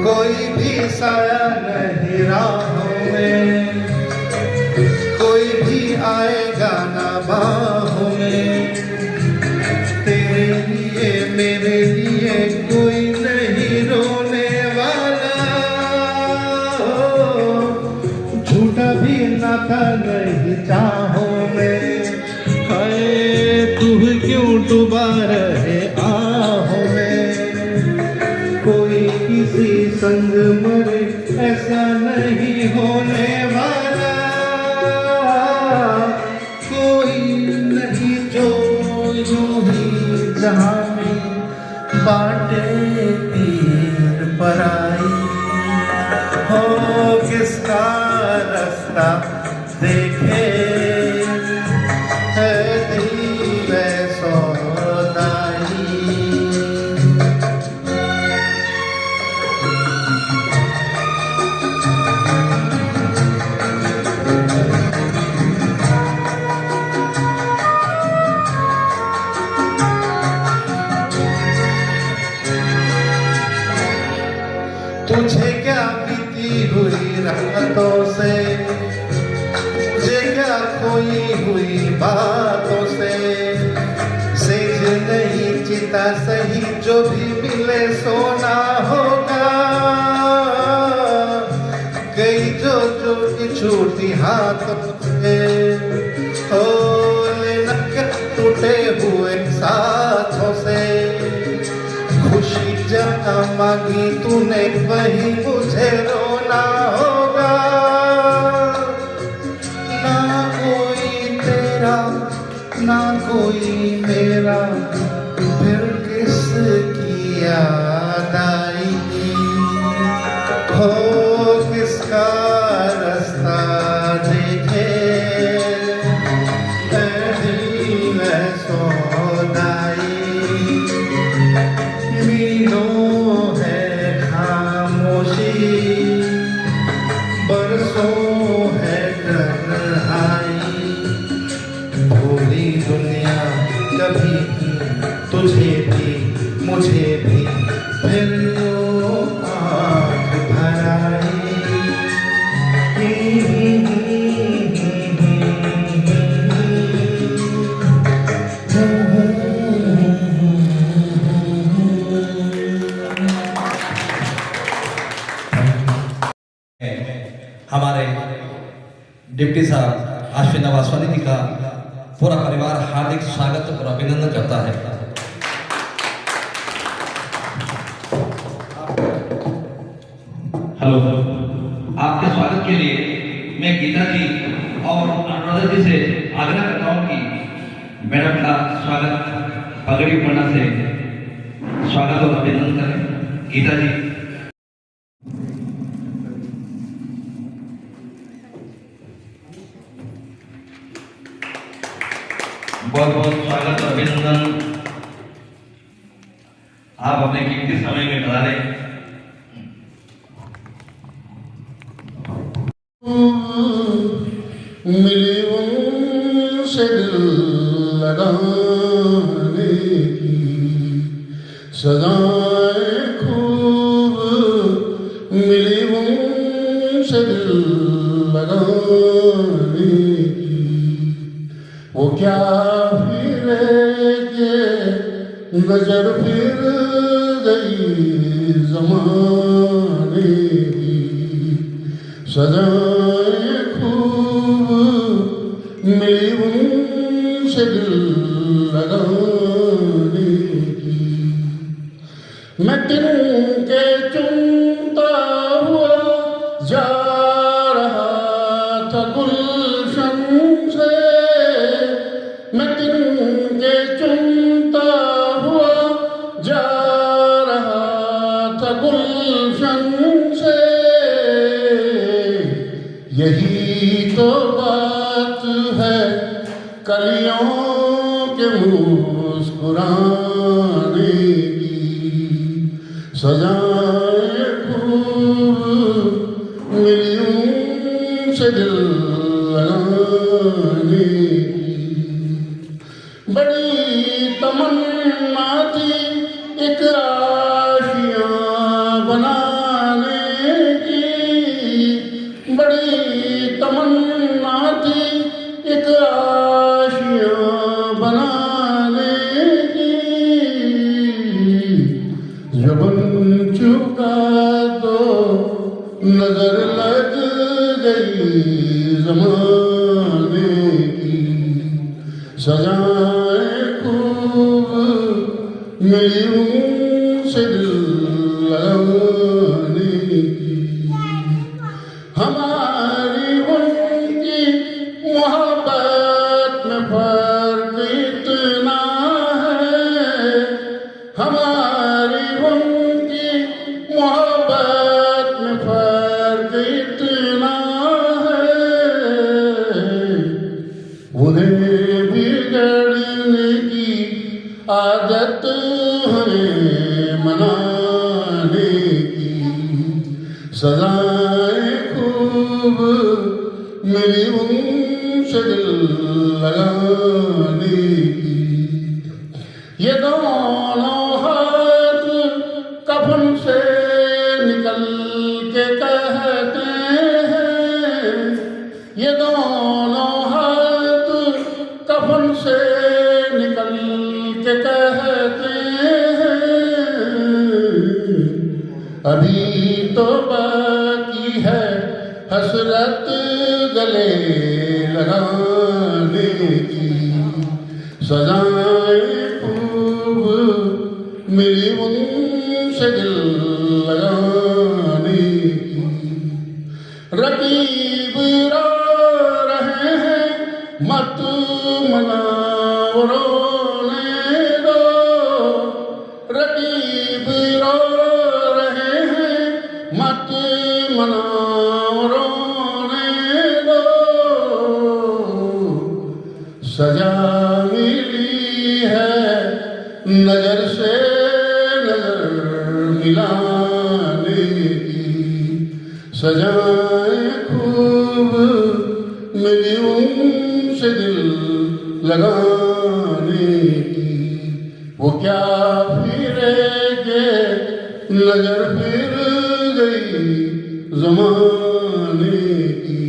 कोई भी साया नहीं राहों में, कोई भी आएगा ना बाहों में, तेरे लिए मेरे लिए कोई नहीं रोने वाला, झूठा भी नाता नहीं चाहों में, हाय तू क्यों डूबा रहे आहों में, कोई किसी संग मरे ऐसा नहीं होने वाला, कोई नहीं जो यूं ही जहां में बांटे पीर पराई, हो किसका रास्ता देखे है दिल ऐ सौदाई। तुझे क्या बीती हुई रातों से, तुझे क्या खोई हुई बातों से, सेज नहीं चिता सही जो भी मिले सोना होगा, गई जो की छूटी हाथों से, ओ लेना क्या टूटे हुए साथों से, खुशी जहाँ मांगी तूने वही मुझे रोना होगा, ना कोई तेरा ना कोई मेरा फिर किसकी याद आएगी, हो किसका रास्ता देखे ऐ दिल ऐ सौदाई, मीलों है खामोशी बरसों है तन्हाई, पूरी दुनिया कभी की तुझे भी मुझे भी फिर यूं आँख भर आई। हमारे डिप्टी साहब आश्विन वासवानी जी का पूरा परिवार हार्दिक स्वागत और अभिनंदन करता है। हेलो, आपके स्वागत के लिए मैं गीता जी और अनुराधा जी से आग्रह करता हूँ कि मैडम का स्वागत पगड़ी पढ़ना से स्वागत और अभिनंदन करें। गीता जी। बहुत बहुत स्वागत और अभिनंदन। आप अपने कीमती समय में डालें। मिले उनसे दिल लगाने की, सदाएं खूब मिली उनसे दिल लगाने की। वो क्या फिरे के नजर फिर गई ज़माने की, सदाएं खूब मिली उनसे दिल लगाने की। मैं तिनके चुनता हुआ जा रहा था गुलशन से, मैं तिनके चुनता हुआ जा रहा था गुलशन से। यही तो बात है कलियों के मुस्कुराने की, सजाएं खूब मिली उनसे दिल लगाने की। बड़ी तमन्ना थी एक आशियाँ बनाने की, बड़ी तमन्ना थी एक आशियाँ बनाने की। जो बन चुका तो नजर लग गई ज़माने की, सजाएं खूब मिली उनसे दिल लगाने की। हमारी उनकी मोहब्बत में फर्क इतना है, हमारी उनकी मोहब्बत में फर्क इतना है। उन्हें बिगड़ने की आदत हमें मनाने की, सजाएं खूब मिली उनसे दिल लगाने की। ये दोनों हाथ कफन से निकल के कहते हैं, ये दोनों हाथ कफन से निकल के कहते हैं। अभी तो बाकी है हसरत गले लगाने की, सजाएं खूब मिली उनसे दिल लगाने की। रकीब रो रहे हैं मत मनाओ रोने दो, रकीब रो रहे हैं मत मनाओ रोने दो। सजा मिली है नजर से नजर मिलाने की, सजाएं खूब मिली उनसे दिल लगाने की। वो क्या फिरे के नजर फिर गई ज़माने की,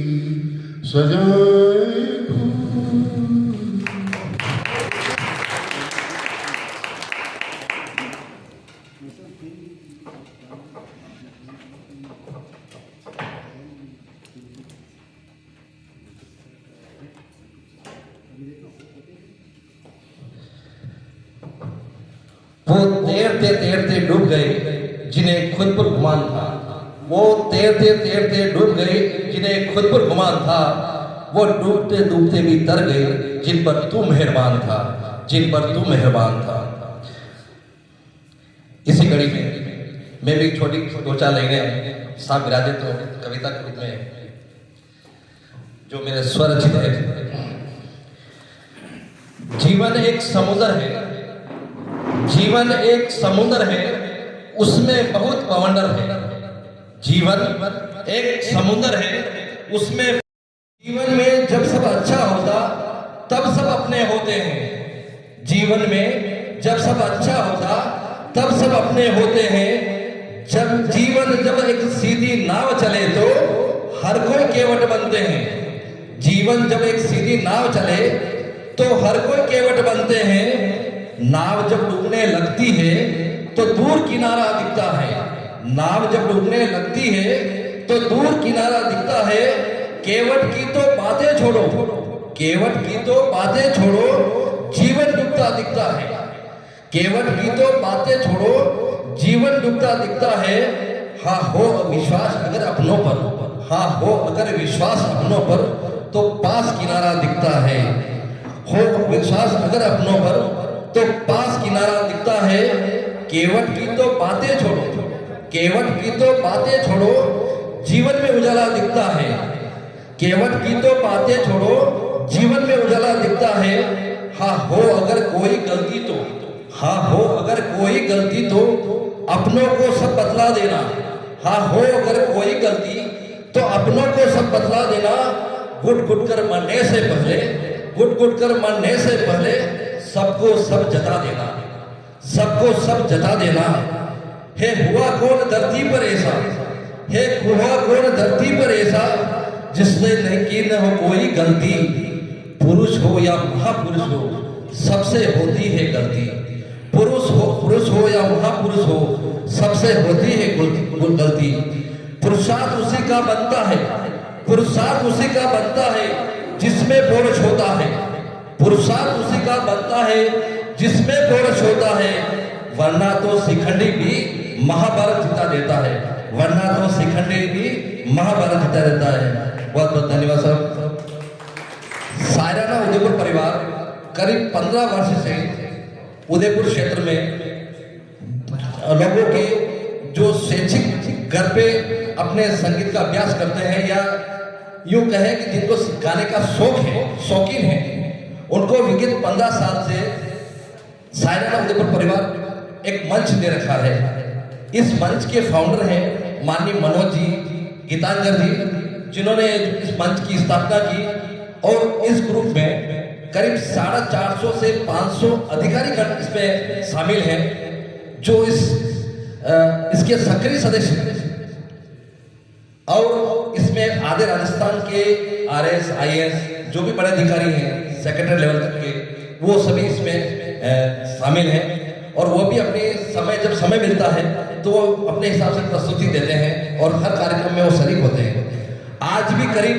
सजाएं खूब। वो तैरते तैरते डूब गए जिन्हें खुद पर गुमान था, वो तैरते तैरते डूब गए जिन्हें खुद पर गुमान था, वो डूबते डूबते भी तर गए जिन पर तू मेहरबान था, जिन पर तू मेहरबान था। इसी कड़ी में मैं भी छोटी दो चार लाइनें साथ विराजे तो कविता के रूप में जो मेरे स्वर रचित है। जीवन एक समुद्र है, जीवन एक समुद्र है, उसमें बहुत बवंडर है। जीवन एक समुद्र है, उसमें जीवन में जब सब अच्छा होता तब सब अपने होते हैं, जीवन में जब सब अच्छा होता तब सब अपने होते हैं। जब जब एक सीधी नाव चले तो हर कोई केवट बनते हैं। जीवन जब एक सीधी नाव चले तो हर कोई केवट बनते हैं। नाव जब डूबने लगती है तो दूर किनारा दिखता है। नाव जब डूबने लगती है तो दूर किनारा दिखता है। केवट की तो बातें छोड़ो, केवट की तो बातें छोड़ो, जीवन डूबता दिखता है। केवट की तो बातें छोड़ो, जीवन डूबता दिखता है। हाँ हो विश्वास अगर अपनों पर, हाँ हो अगर विश्वास अपनों पर तो पास किनारा दिखता है। हो विश्वास अगर अपनों पर तो पास किनारा दिखता है। केवट की तो बातें छोड़ो, केवट की तो बातें छोड़ो, जीवन में उजाला दिखता है। केवट की तो बातें छोड़ो, जीवन में उजाला दिखता है। हाँ हो अगर कोई गलती तो, हाँ हो अगर कोई गलती तो अपनों को सब बतला देना। हाँ हो अगर कोई गलती तो अपनों को सब बतला देना। घुट घुट कर मरने से पहले, घुट घुट कर मरने से पहले सबको सब जता देना, सबको सब जता देना। हे हुआ कौन धरती पर ऐसा, हे हुआ कौन धरती पर ऐसा जिसने नहीं की न हो कोई गलती। पुरुष हो या महापुरुष हो सबसे होती है गलती। पुरुष हो या महापुरुष हो सबसे होती है गलती। पुरुषार्थ उसी का बनता है, पुरुषार्थ उसी का बनता है जिसमें पुरुष होता है। पुरुषार्थ उसी का बनता है जिसमें पुरुष होता है। वरना तो शिखंडी भी महाभारत जिता देता है, वरना तो शिखंडी भी महाभारत जिता देता है। बहुत बहुत धन्यवाद साहब। सायराना उदयपुर परिवार करीब 15 वर्ष से उदयपुर क्षेत्र में लोगों के जो शैक्षिक घर पे अपने संगीत का अभ्यास करते हैं, या यूं कहें कि जिनको गाने का शौक है, शौकीन है, उनको विगत 15 साल से सायराना उदयपुर परिवार एक मंच दे रखा है। इस मंच के फाउंडर हैं माननीय मनोज जी, गीतांजर जी, जिन्होंने इस मंच की स्थापना की। और इस ग्रुप में करीब 450 से 500 अधिकारीगण इसमें शामिल हैं, जो इसके सक्रिय सदस्य हैं। और इसमें आधे राजस्थान के RS, IAS जो भी बड़े अधिकारी हैं सेक्रेटरी लेवल तक के, वो सभी इसमें शामिल हैं। और वो भी अपने समय, जब समय मिलता है तो वो अपने हिसाब से प्रस्तुति देते हैं और हर कार्यक्रम में वो शरीक होते हैं। आज भी करीब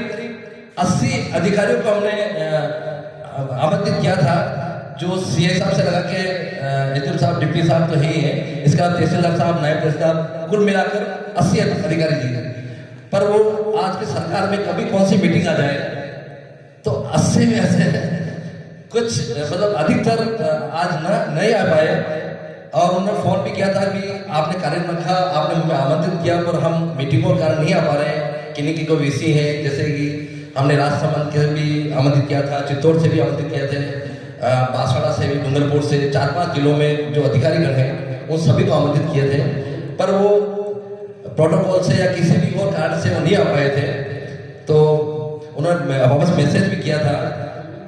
80 अधिकारियों को हमने आमंत्रित किया था, जो CA साहब से लगा के एचएम साहब, डिप्टी साहब तो ही है, इसका तहसीलदार साहब, नायब तहसीलदार, कुल मिलाकर 80 अधिकारी जी। पर वो आज की सरकार में कभी कौन सी मीटिंग आ जाए तो 80 में से कुछ मतलब अधिकतर आज नहीं आ पाए। और उन्होंने फोन भी किया था कि आपने कार्यक्रम रखा, आपने मुझे आमंत्रित किया, पर हम मीटिंगों के कारण नहीं आ पा रहे हैं। किन्हीं की कोई VC है, जैसे कि हमने राजसमंद के भी आमंत्रित किया था, चित्तौड़ से भी आमंत्रित किए थे, बांसवाड़ा से भी, डूंगरपुर से, 4-5 जिलों में जो अधिकारीगण हैं उन सभी को आमंत्रित किए थे। पर वो प्रोटोकॉल से या किसी भी और कारण से वो नहीं आ पाए थे। तो उन्होंने वापस मैसेज भी किया था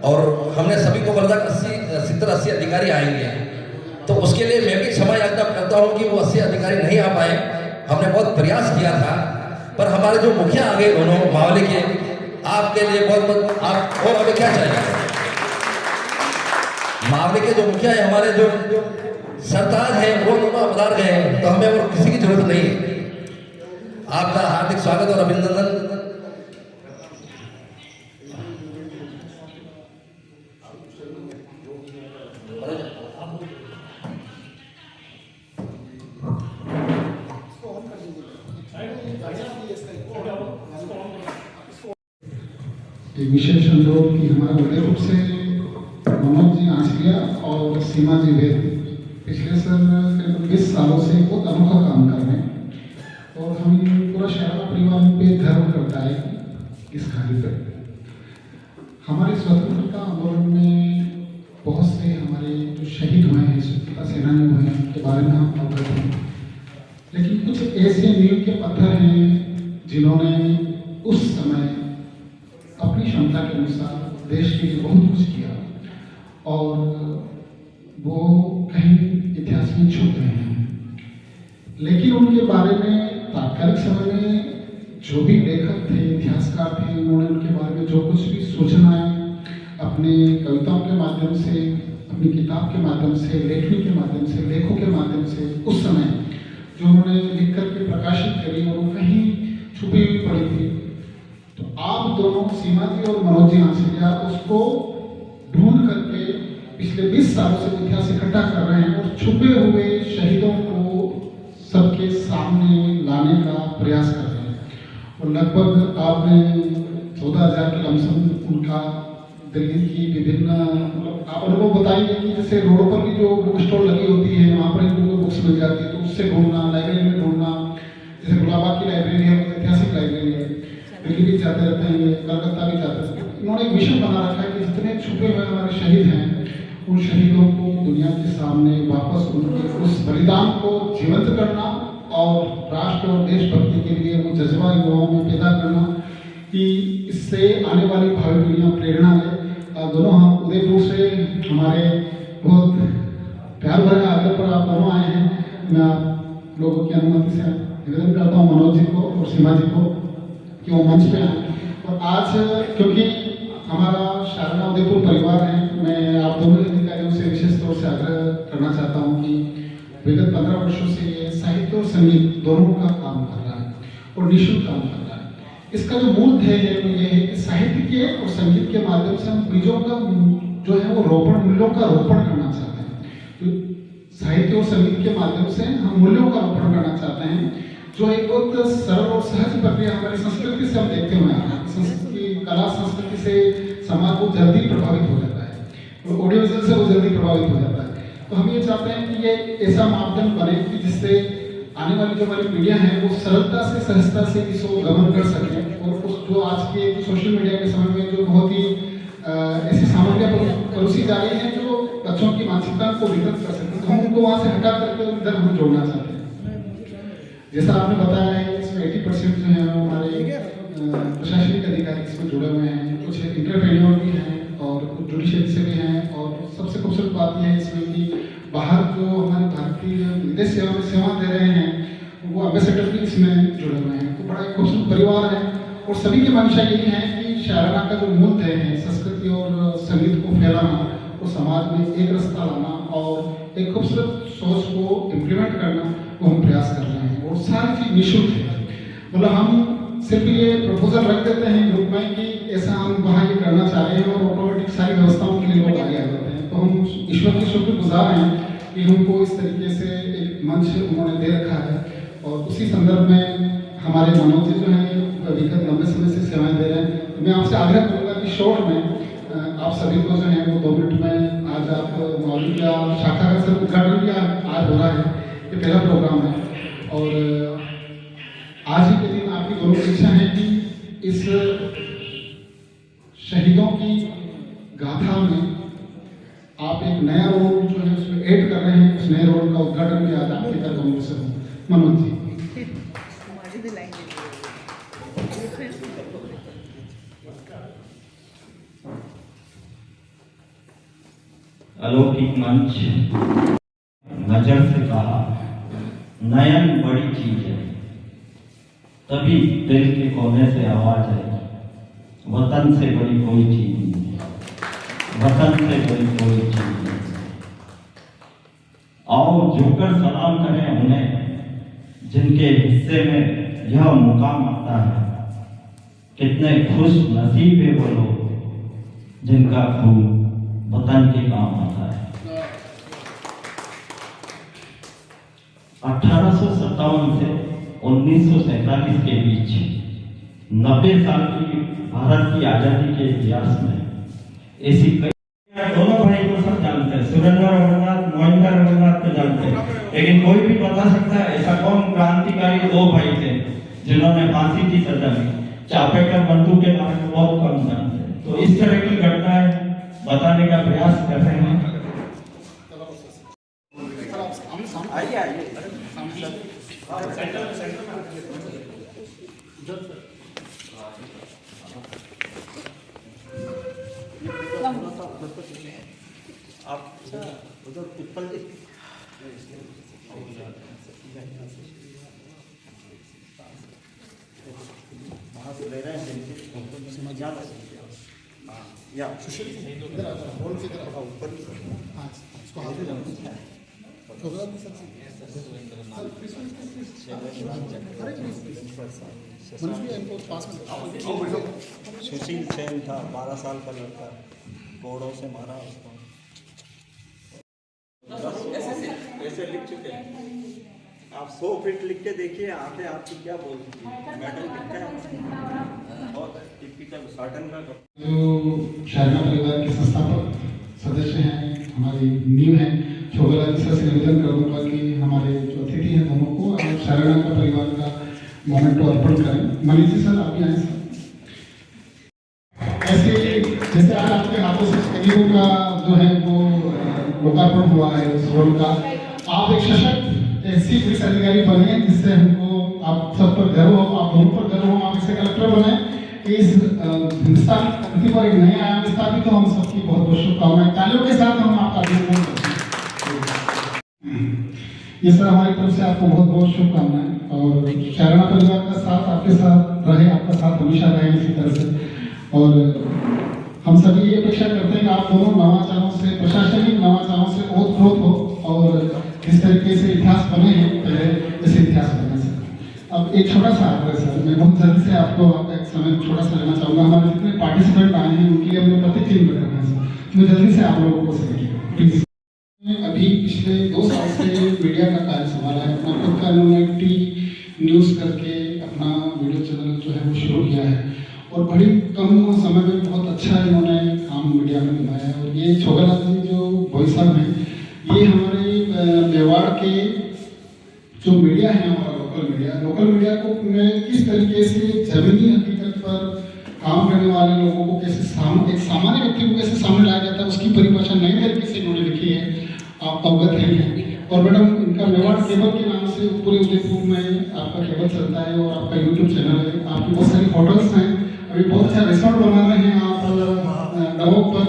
और हमने सभी को बोला था 70-80 अधिकारी आएंगे। तो उसके लिए मैं भी क्षमा याचना करता हूँ कि वो 80 अधिकारी नहीं आ पाए। हमने बहुत प्रयास किया था, पर हमारे जो मुखिया आ गए दोनों मावली के, आपके लिए बहुत बहुत आप और हमें क्या चाहिए। मावली के जो मुखिया है, हमारे जो सरताज है, वो दोनों पधार गए हैं, तो हमें और किसी की जरूरत नहीं है। आपका हार्दिक स्वागत और अभिनंदन। एक विशेष अनुरोध कि हमारे उदयपुर से मनोज जी आंचलिया और सीमा जी भी पिछले करीब 20 सालों से बहुत अनोखा काम कर रहे हैं और हम पूरा शहर परिवार पे गर्व करता है इस कार्य पर। हमारे स्वतंत्रता आंदोलन में बहुत से हमारे जो शहीद हुए हैं, स्वतंत्रता सेनानी हुए हैं, उनके बारे में हम अवगत हैं। लेकिन कुछ ऐसे नींव के पत्थर हैं जिन्होंने उस समय अपनी क्षमता के अनुसार देश के लिए बहुत कुछ किया और वो कहीं इतिहास में छुप गए हैं, लेकिन उनके बारे में तात्कालिक समय में जो भी लेखक थे, इतिहासकार थे, उन्होंने उनके बारे में जो कुछ भी सूचनाएं अपनी कविताओं के माध्यम से, अपनी किताब के माध्यम से, लेखनी के माध्यम से, लेखों के माध्यम से उस समय जो उन्होंने लिख करके प्रकाशित करी और वो कहीं छुपी हुई पड़ी थी, तो आप दोनों सीमा जी और मनोज जी आंसलिया उसको ढूंढ करके पिछले 20 सालों से इतिहास इकट्ठा कर रहे हैं और छुपे हुए शहीदों को सबके सामने लाने का प्रयास कर रहे हैं। और लगभग आपने 14,000 के लमसम उनका दिल्ली की विभिन्न, मतलब आप अनुभव बताएंगे कि जैसे रोडों पर भी जो बुक स्टॉल लगी होती है वहाँ पर इनको बुक्स मिल जाती है, तो उससे ढूंढना, लाइब्रेरी में ढूंढना, जैसे गुलाबा की लाइब्रेरी है, ऐतिहासिक लाइब्रेरी है, दिल्ली भी जाते रहते हैं, कलकत्ता भी जाते रहते हैं। इन्होंने एक मिशन बना रखा है कि जितने छुपे हुए हमारे शहीद हैं उन शहीदों को दुनिया के सामने वापस उनके उस बलिदान को जीवंत करना और राष्ट्र और देशभक्ति के लिए वो जज्बा युवाओं में पैदा करना कि इससे आने वाली भावी पीढ़ियाँ प्रेरणा ले। दोनों हम उदयपुर से हमारे बहुत प्यार भरे आग्रह पर आप दोनों आए हैं। मैं आप लोगों की अनुमति से निवेदन करता हूँ मनोज जी को और सीमा जी को कि वो मंच पे आए। और आज क्योंकि हमारा शारदा उदयपुर परिवार है, मैं आप दोनों अधिकारियों से विशेष तौर से आग्रह करना चाहता हूँ कि विगत 15 वर्षों से ये साहित्य और संगीत दोनों का काम कर रहा है और निःशुल्क काम कर रहा है। इसका जो मूल ध्येय है वो ये है कि साहित्य के और संगीत के माध्यम से हम बीजों का जो है वो रोपण, मूल्यों का रोपण करना चाहते हैं। तो साहित्य और संगीत के माध्यम से हम मूल्यों का रोपण करना चाहते हैं, जो एक बहुत सरल और सहज प्रक्रिया हमारी संस्कृति से हम देखते हुए आ रहे हैं। संस्कृति, कला संस्कृति से समाज को जल्दी प्रभावित हो जाता है और ऑडियो विजुअल से वो जल्दी प्रभावित हो जाता है। तो हम ये चाहते हैं कि ये ऐसा मापदंड बने कि जिससे आने वाली जो हमारी पीढ़ियां हैं वो सरलता से, सहजता से इसको गमन कर सकें। और उस जो आज के सोशल मीडिया के समय में जो बहुत ही ऐसी सामग्रियाँ परोसी जा रही हैं जो बच्चों की मानसिकता को विकृत कर सकते हैं, तो हम उनको वहाँ से हटा करके इधर हम जोड़ना चाहते हैं। जैसा आपने बताया है इसमें 80% जो है हमारे प्रशासनिक अधिकारी इसमें जुड़े हुए हैं, कुछ इंटरप्रेन्योर भी हैं और कुछ जुडिशियल से भी हैं। और सबसे खूबसूरत बात यह है इसमें कि बाहर जो हमारे भारतीय विदेश सेवा में सेवा दे रहे हैं वो एम्बेसडर भी इसमें जुड़े हुए हैं। तो बड़ा एक खूबसूरत परिवार है और सभी की मंशा यही है कि शायराना का जो मूल ध्येय है संस्कृति और संगीत को फैलाना, वो समाज में एक रास्ता लाना और एक खूबसूरत सोच को इम्प्लीमेंट करना, वो हम प्रयास कर रहे हैं। और सारी चीज़ निःशुल्क है, मतलब हम सिर्फ ये प्रपोजल रख देते हैं ग्रुप में कि ऐसा हम वहाँ ये करना चाह रहे हैं और ऑटोमेटिक सारी व्यवस्थाओं के लिए लोग आगे आ जाते हैं। तो हम ईश्वर के शुक्रगुजार हैं कि हमको इस तरीके से एक मंच उन्होंने दे रखा है। और उसी संदर्भ में हमारे मनोज जी जो हैं विगत लंबे समय से सेवाएं दे रहे हैं। तो मैं आपसे आग्रह करूँगा कि शॉर्ट में आप सभी को जो है वो 2 मिनट में, आज आप मौलवी का शाखा का सिर्फ उद्घाटन भी आज हो रहा है, ये पहला प्रोग्राम है। और आज ही के दिन आपकी दोनों की इच्छा है कि इस शहीदों की गाथा में आप एक नया रोल जो है उसमें ऐड कर रहे हैं। उस नए रोल का उद्घाटन भी आज आपके कर्मों से हो। मनोज जी। अलौकिक मंच, नजर से कहा नयन बड़ी चीज है, तभी दिल के कोने से आवाज है, वतन से बड़ी कोई चीज नहीं है, वतन से बड़ी कोई चीज नहीं। आओ झुककर सलाम करें उन्हें जिनके हिस्से में यह मुकाम आता है। कितने खुश नसीब है वो लोग जिनका खून वतन के काम आता है। 1857 से 1947 के बीच 90 साल की भारत की आजादी के इतिहास में ऐसी कई, दोनों भाई को सब जानते हैं, सुरेंद्र रघुनाथ, मोहिंद्र रघुनाथ को जानते हैं, लेकिन कोई भी बता सकता है ऐसा कौन क्रांतिकारी 2 भाई थे जिन्होंने फांसी की सजा दी। चापेकर बंधु के बारे में बहुत कम जानते हैं। तो इस तरह की घटनाएं बताने का प्रयास कर रहे हैं। आप उधर पिपल वहाँ से ले रहे हैं या इधर आ जाओ, बोल के इधर आओ, ऊपर हाँ इसको हाथ में जाओ छोटा भी सर अरे मनुष्य भी इनको पास में सुशील सेन था 12 साल का लड़का, कोड़ों से मारा उसको। ऐसे लिख चुके हैं आप 100 फीट लिख के देखिए, आंखें आपकी क्या बोलती है। मेडल लिखते हैं और टिपिकल साटन का जो शारना परिवार के संस्थापक सदस्य हैं, हमारी नींव है, छोगलाल जी सर से निवेदन करूँगा कि हमारे जो अतिथि हैं दोनों को आप शारना का परिवार का मोमेंटो अर्पण करें। मनीष जी सर आप भी आए सर। ऐसे जैसे आज आपके हाथों से स्टेडियो का जो है वो लोकार्पण हुआ है उस रोड का, आप एक सशक्त ऐसी पुलिस अधिकारी बने जिससे हमको आप सब पर गर्व हो, आप दोनों पर गर्व हो, आप इसे कलेक्टर बने। इस हिंदुस्तान धरती पर एक नए आयाम स्थापित तो हम सबकी बहुत बहुत शुभकामनाएं। तालियों के साथ हम आपका अभिनंदन करते हैं। ये सर हमारी तरफ से आपको बहुत बहुत शुभकामनाएं और शारना परिवार का साथ आपके साथ रहे, आपका साथ हमेशा रहे इसी तरह से। और हम सभी ये अपेक्षा करते हैं कि आप दोनों नवाचारों से, प्रशासनिक नवाचारों से ओतप्रोत हो और जिस तरीके से इतिहास बने हैं पहले ऐसे इतिहास बने सर। अब एक छोटा सा आग्रह सर, मैं बहुत जल्दी से आपको आपका एक समय छोटा सा लेना चाहूँगा। हमारे जितने पार्टिसिपेंट आए हैं उनके लिए हम लोग प्रतीक चिन्ह कर रहे हैं सर, तो मैं जल्दी से आप लोगों को समझिएगा प्लीज। अभी पिछले 2 साल से मीडिया का कार्य संभाला है, अपना खुद का इन्होंने टी न्यूज़ करके अपना वीडियो चैनल जो है वो शुरू किया है और बड़ी कम समय में बहुत अच्छा इन्होंने काम मीडिया में निभाया है। और ये छोगलाल जी जो भाई साहब हैं, ये हमारे मेवाड़ के जो मीडिया है, हमारा लोकल मीडिया को में किस तरीके से जमीनी हकीकत पर काम करने वाले लोगों को कैसे एक सामान्य व्यक्ति को कैसे सामने लाया जाता है, उसकी परिभाषा नई तरीके से इन्होंने लिखी है, आप अवगत हैं। और मैडम इनका मेवाड़ केबल के नाम से पूरे उदयपुर में आपका केबल चलता है और आपका यूट्यूब चैनल है, आपकी बहुत सारी फोटोज हैं, अभी बहुत अच्छा रिसोर्ट बना रहे हैं आप डबोक पर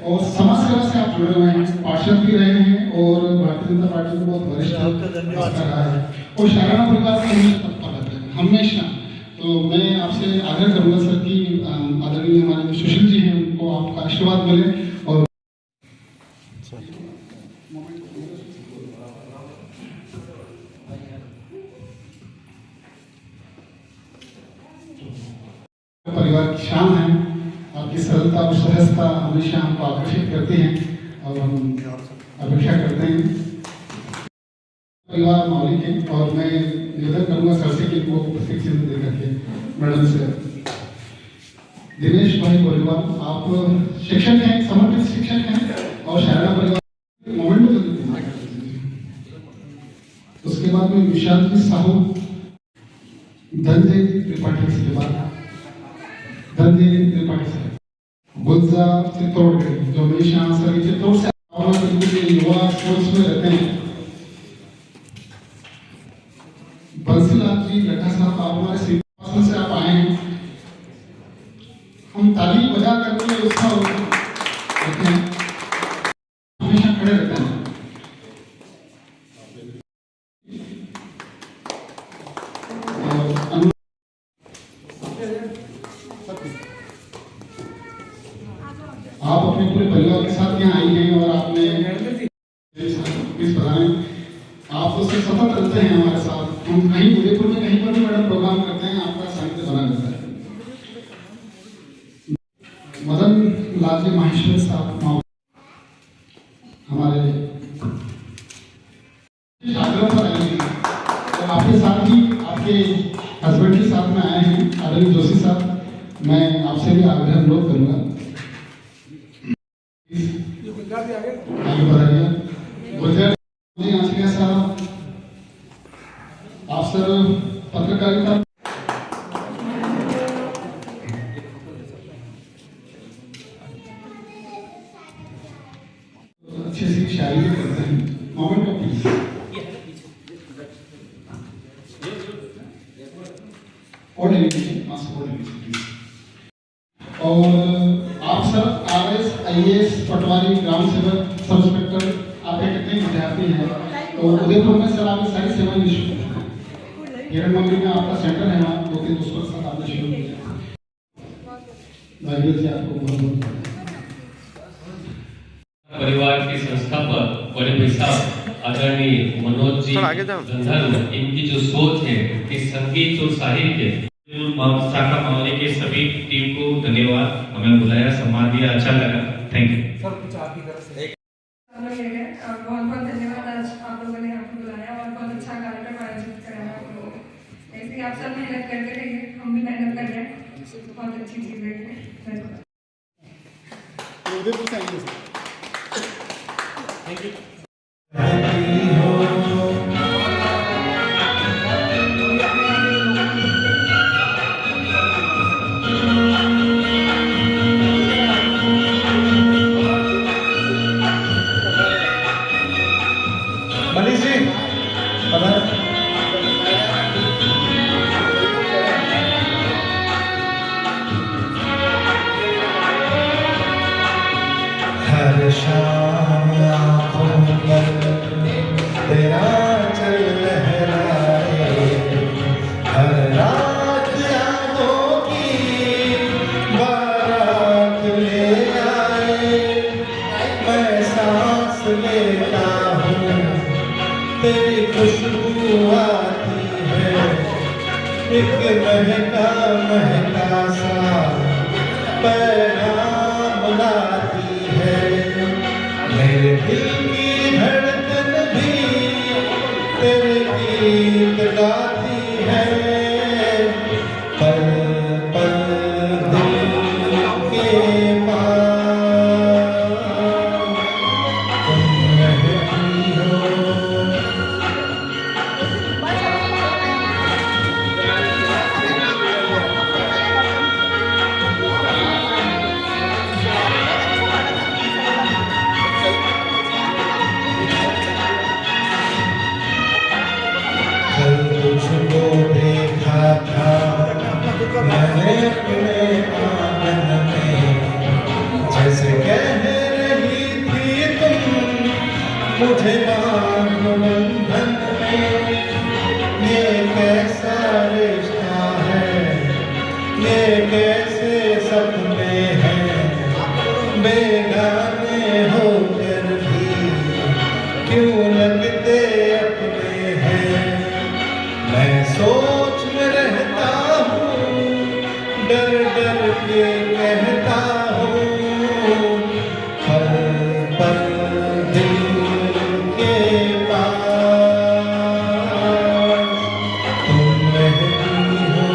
और समाज सेवा से आप जुड़े हुए हैं, पार्षद भी रहे हैं और भारतीय जनता पार्टी को बहुत वरिष्ठ रहा है और शारना परिवार से हमेशा तत्पर रहते हैं हमेशा। तो मैं आपसे आग्रह करूंगा सर कि आदरणीय हमारे सुशील जी हैं उनको आपका आशीर्वाद मिले और परिवार की शान है, आपकी सरलता और सहजता हमेशा हमको आकर्षित करती है और हम अपेक्षा करते हैं परिवार मौलिक है। और मैं निवेदन करूंगा सर से कि वो प्रतीक चिन्ह दे करके मैडम से। दिनेश भाई परिवार आप शिक्षक हैं, समर्पित शिक्षक हैं और शारना परिवार मोमेंट में उसके बाद में विशाल जी साहू, धनजय त्रिपाठी के बाद धनजय त्रिपाठी साहब, गुलजा चित्तौड़गढ़ जो हमेशा सभी चित्तौड़ से युवा स्पोर्ट्स में रहते हैं। बंसीलाल जी लड्ढा साहब आप हमारे सिंहासन से आप आए हैं, हम ताली बजा करके उत्साह होते हैं, हमेशा खड़े रहते हैं। आप अपने पूरे परिवार के साथ यहाँ आई हैं और आपने आप तो उससे सतत रहते हैं हमारे साथ। हम कहीं उदयपुर में कहीं पर भी मैडम प्रोग्राम करते हैं, आपका साहित्य बना रहता है। मदन लाल जी माहेश्वर साहब हमारे आग्रह पर आए हैं और आपके साथ ही आपके हस्बैंड के साथ में आए हैं आदरणीय जोशी साहब। मैं आपसे भी आग्रह अनुरोध करूंगा आगे बढ़ाइए। आंचलिया साहब आप सर पत्रकारिता अच्छी सी शायरी करते हैं। मोमेंट ऑफ पीस और आप सर RS IAS पटवारी ग्राम सेवक सब इंस्पेक्टर आपके कितने विद्यार्थी हैं, तो उदयपुर में सर आपकी सारी सेवाएं निःशुल्क हैं। हिरण मंडी में आपका सेंटर है, वहाँ 2-3 दोस्तों के साथ आपने शुरू किया। भाइयों जी आपको बहुत बहुत परिवार के संस्थापक बड़े भाई साहब आदरणीय मनोज जी गंधर्व, इनकी जो सोच है कि संगीत और साहित्य, शाखा मामले के सभी टीम को धन्यवाद, हमें बुलाया, सम्मान दिया, अच्छा लगा, थैंक यू सर। कुछ आपकी तरफ से बहुत बहुत धन्यवाद, आज आप लोगों ने आपको बुलाया और बहुत अच्छा कार्यक्रम आयोजित कराया आप लोगों ने। ऐसे आप सब मेहनत करते रहिए, हम भी मेहनत कर रहे हैं, बहुत अच्छी चीज़ है। उदयपुर से आएंगे sir. Thank you. Manish ji हर शाम आँखों पर तेरा चल लहराए, हर रात यादों की बारात ले आए, मैं सांस लेता हूँ तेरी खुशबू आती है, एक महका महका सा पैगाम लाती है, मेरे दिल की धड़कन भी तेरे गीत गाती है, पल पल दिल के पास तुम रहती हो। कल तुझको देखा था मैंने अपने आंगन में, जैसे कह रही थी तुम मुझे बांध बंधन में, ये कैसा रिश्ता है, ये कैसे सपने हैं, बेगाने होकर भी क्यों लगते अपने हैं, मैं सोच में रहता हूँ, डर डर के कहता हूँ, पल पल दिल के पास तुम रहती हो।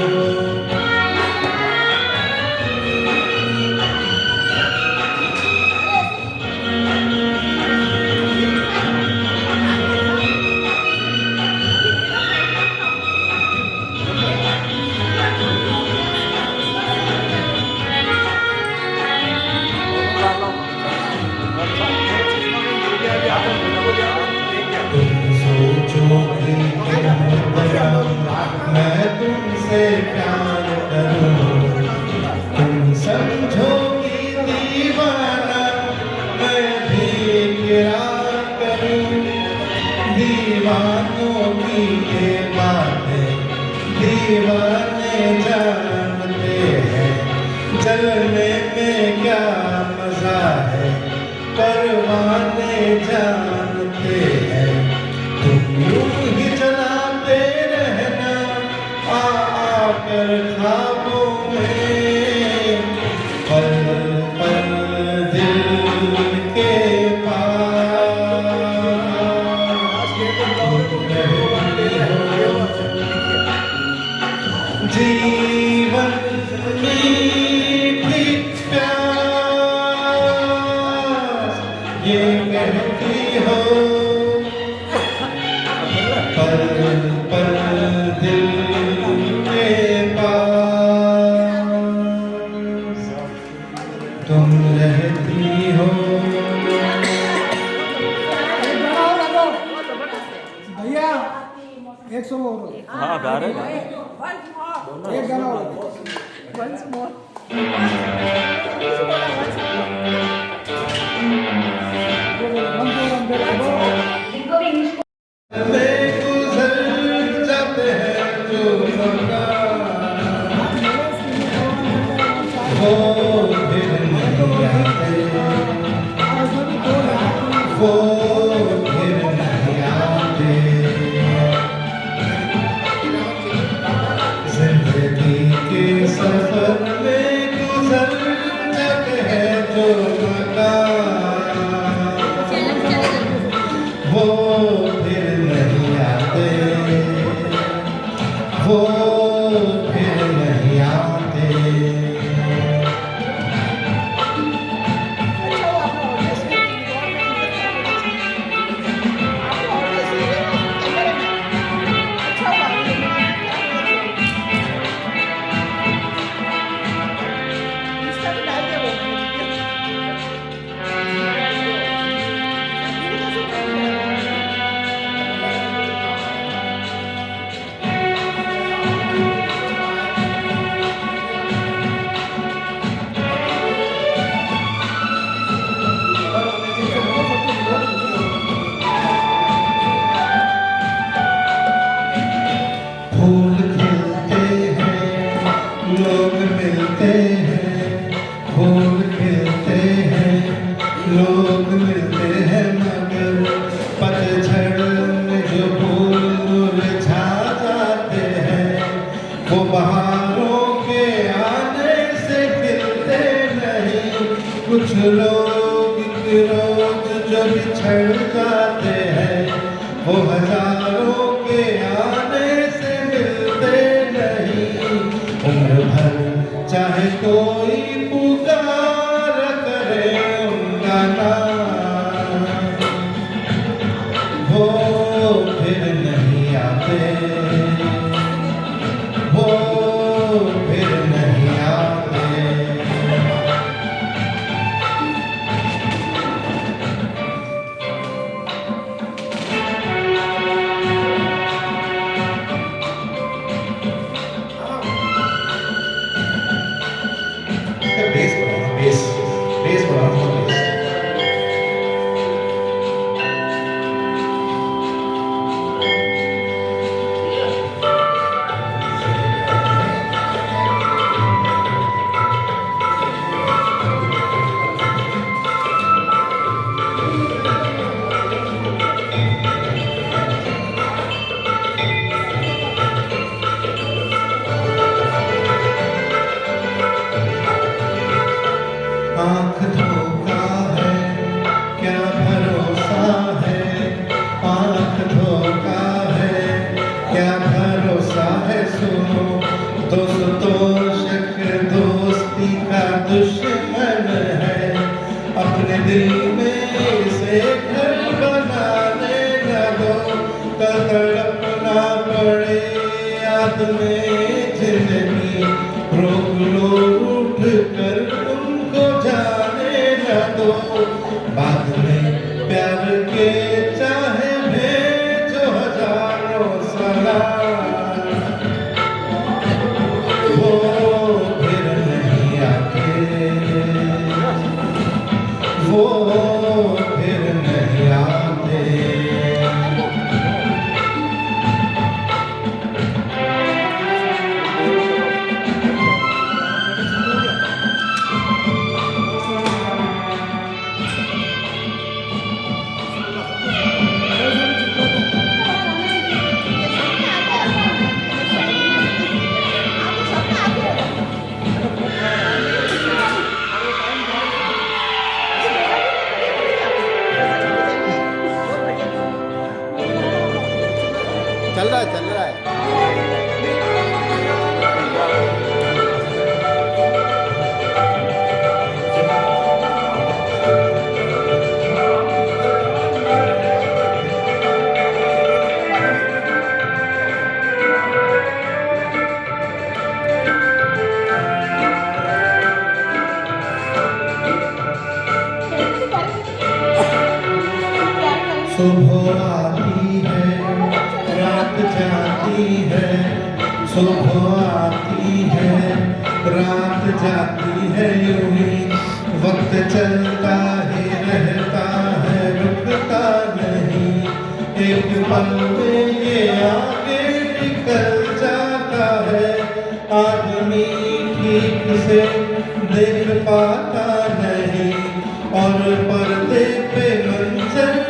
तुम सोचोगे मैं तुमसे प्यार करूं, तुम समझोगी दीवाना मैं भी इकरार करूं, दीवानों की ये बातें दीवाने जानते हैं, जलने में क्या मजा है परवाने जानते हैं, तुम यूं ही जलाते रहना आकर ख्वाबों में, पल पल दिल के पास तुम रहती हो। जीवन मीठी प्यास ये कहती हो, पल पल दिल के पास तुम रहती हो। भैया 100 और हाँ गा रहे एक गाना और Once more. Good. वो फिर नहीं आते। जिंदगी के सफर में गुजर जग है जो मकान, वो फिर नहीं आते, वो फिर नहीं आते। फूल खिलते हैं, लोग मिलते हैं, फूल खिलते हैं, लोग मिलते हैं, मगर पतझड़ में जो फूल मुरझा जाते हैं, वो बहारों के आने से खिलते नहीं। कुछ लोग रोज जो बिछड़ जाते हैं, वो हजारों के आने से मिलते नहीं। उम्र भर चाहे कोई पुकार करे उनका नाम, वो फिर नहीं आते, वो फिर नहीं आते। बेस बढ़ाना, बेस बढ़ाना, बेस। आँख धोखा है, क्या भरोसा है, आँख धोखा है, क्या भरोसा है। सुनो दोस्तों, शक दोस्ती का दुश्मन है, अपने दिल में इसे घर बनाने लगो, कल तड़पना पड़े याद में जिंदगी, रोक लो उठ कर उनको जाने न दो। बाद में प्यार के चाहे भेजो हजारों सलाम, वो फिर नहीं आते, वो फिर नहीं आते। चल रहा है, चल रहा है। सुबह आती है, रात जाती है, सुबह आती है, रात जाती है, यूं ही वक्त चलता ही रहता है, रुकता नहीं। एक पल में ये आगे निकल जाता है, आदमी ठीक से देख पाता नहीं, और पर्दे पे मंजर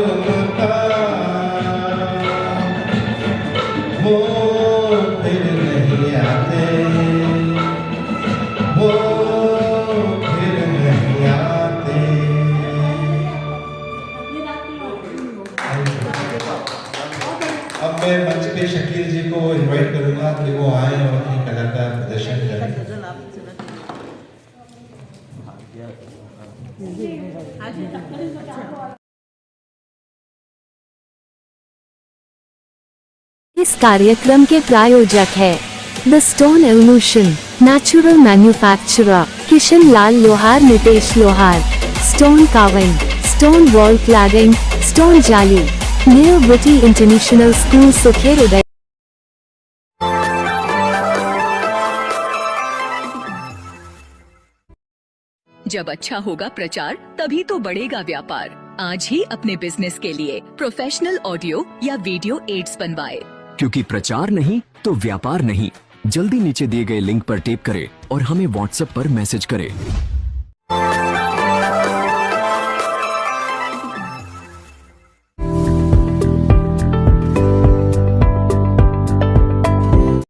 उनका वो फिर नहीं आते, वो फिर नहीं आते। अब मैं मंच पे शकील जी को इनवाइट करूंगा कि वो आए और अपनी कला का प्रदर्शन करें। इस कार्यक्रम के प्रायोजक है the stone evolution, natural manufacturer Kishan Lal Lohar, Nitesh Lohar, stone carving, stone wall cladding, stone जाली, नियर ब्रिटी इंटरनेशनल स्कूल, सुखेर उदय। जब अच्छा होगा प्रचार तभी तो बढ़ेगा व्यापार। आज ही अपने बिजनेस के लिए प्रोफेशनल ऑडियो या वीडियो एड्स बनवाए। क्योंकि प्रचार नहीं तो व्यापार नहीं। जल्दी नीचे दिए गए लिंक पर टेप करें और हमें व्हाट्सएप पर मैसेज करें।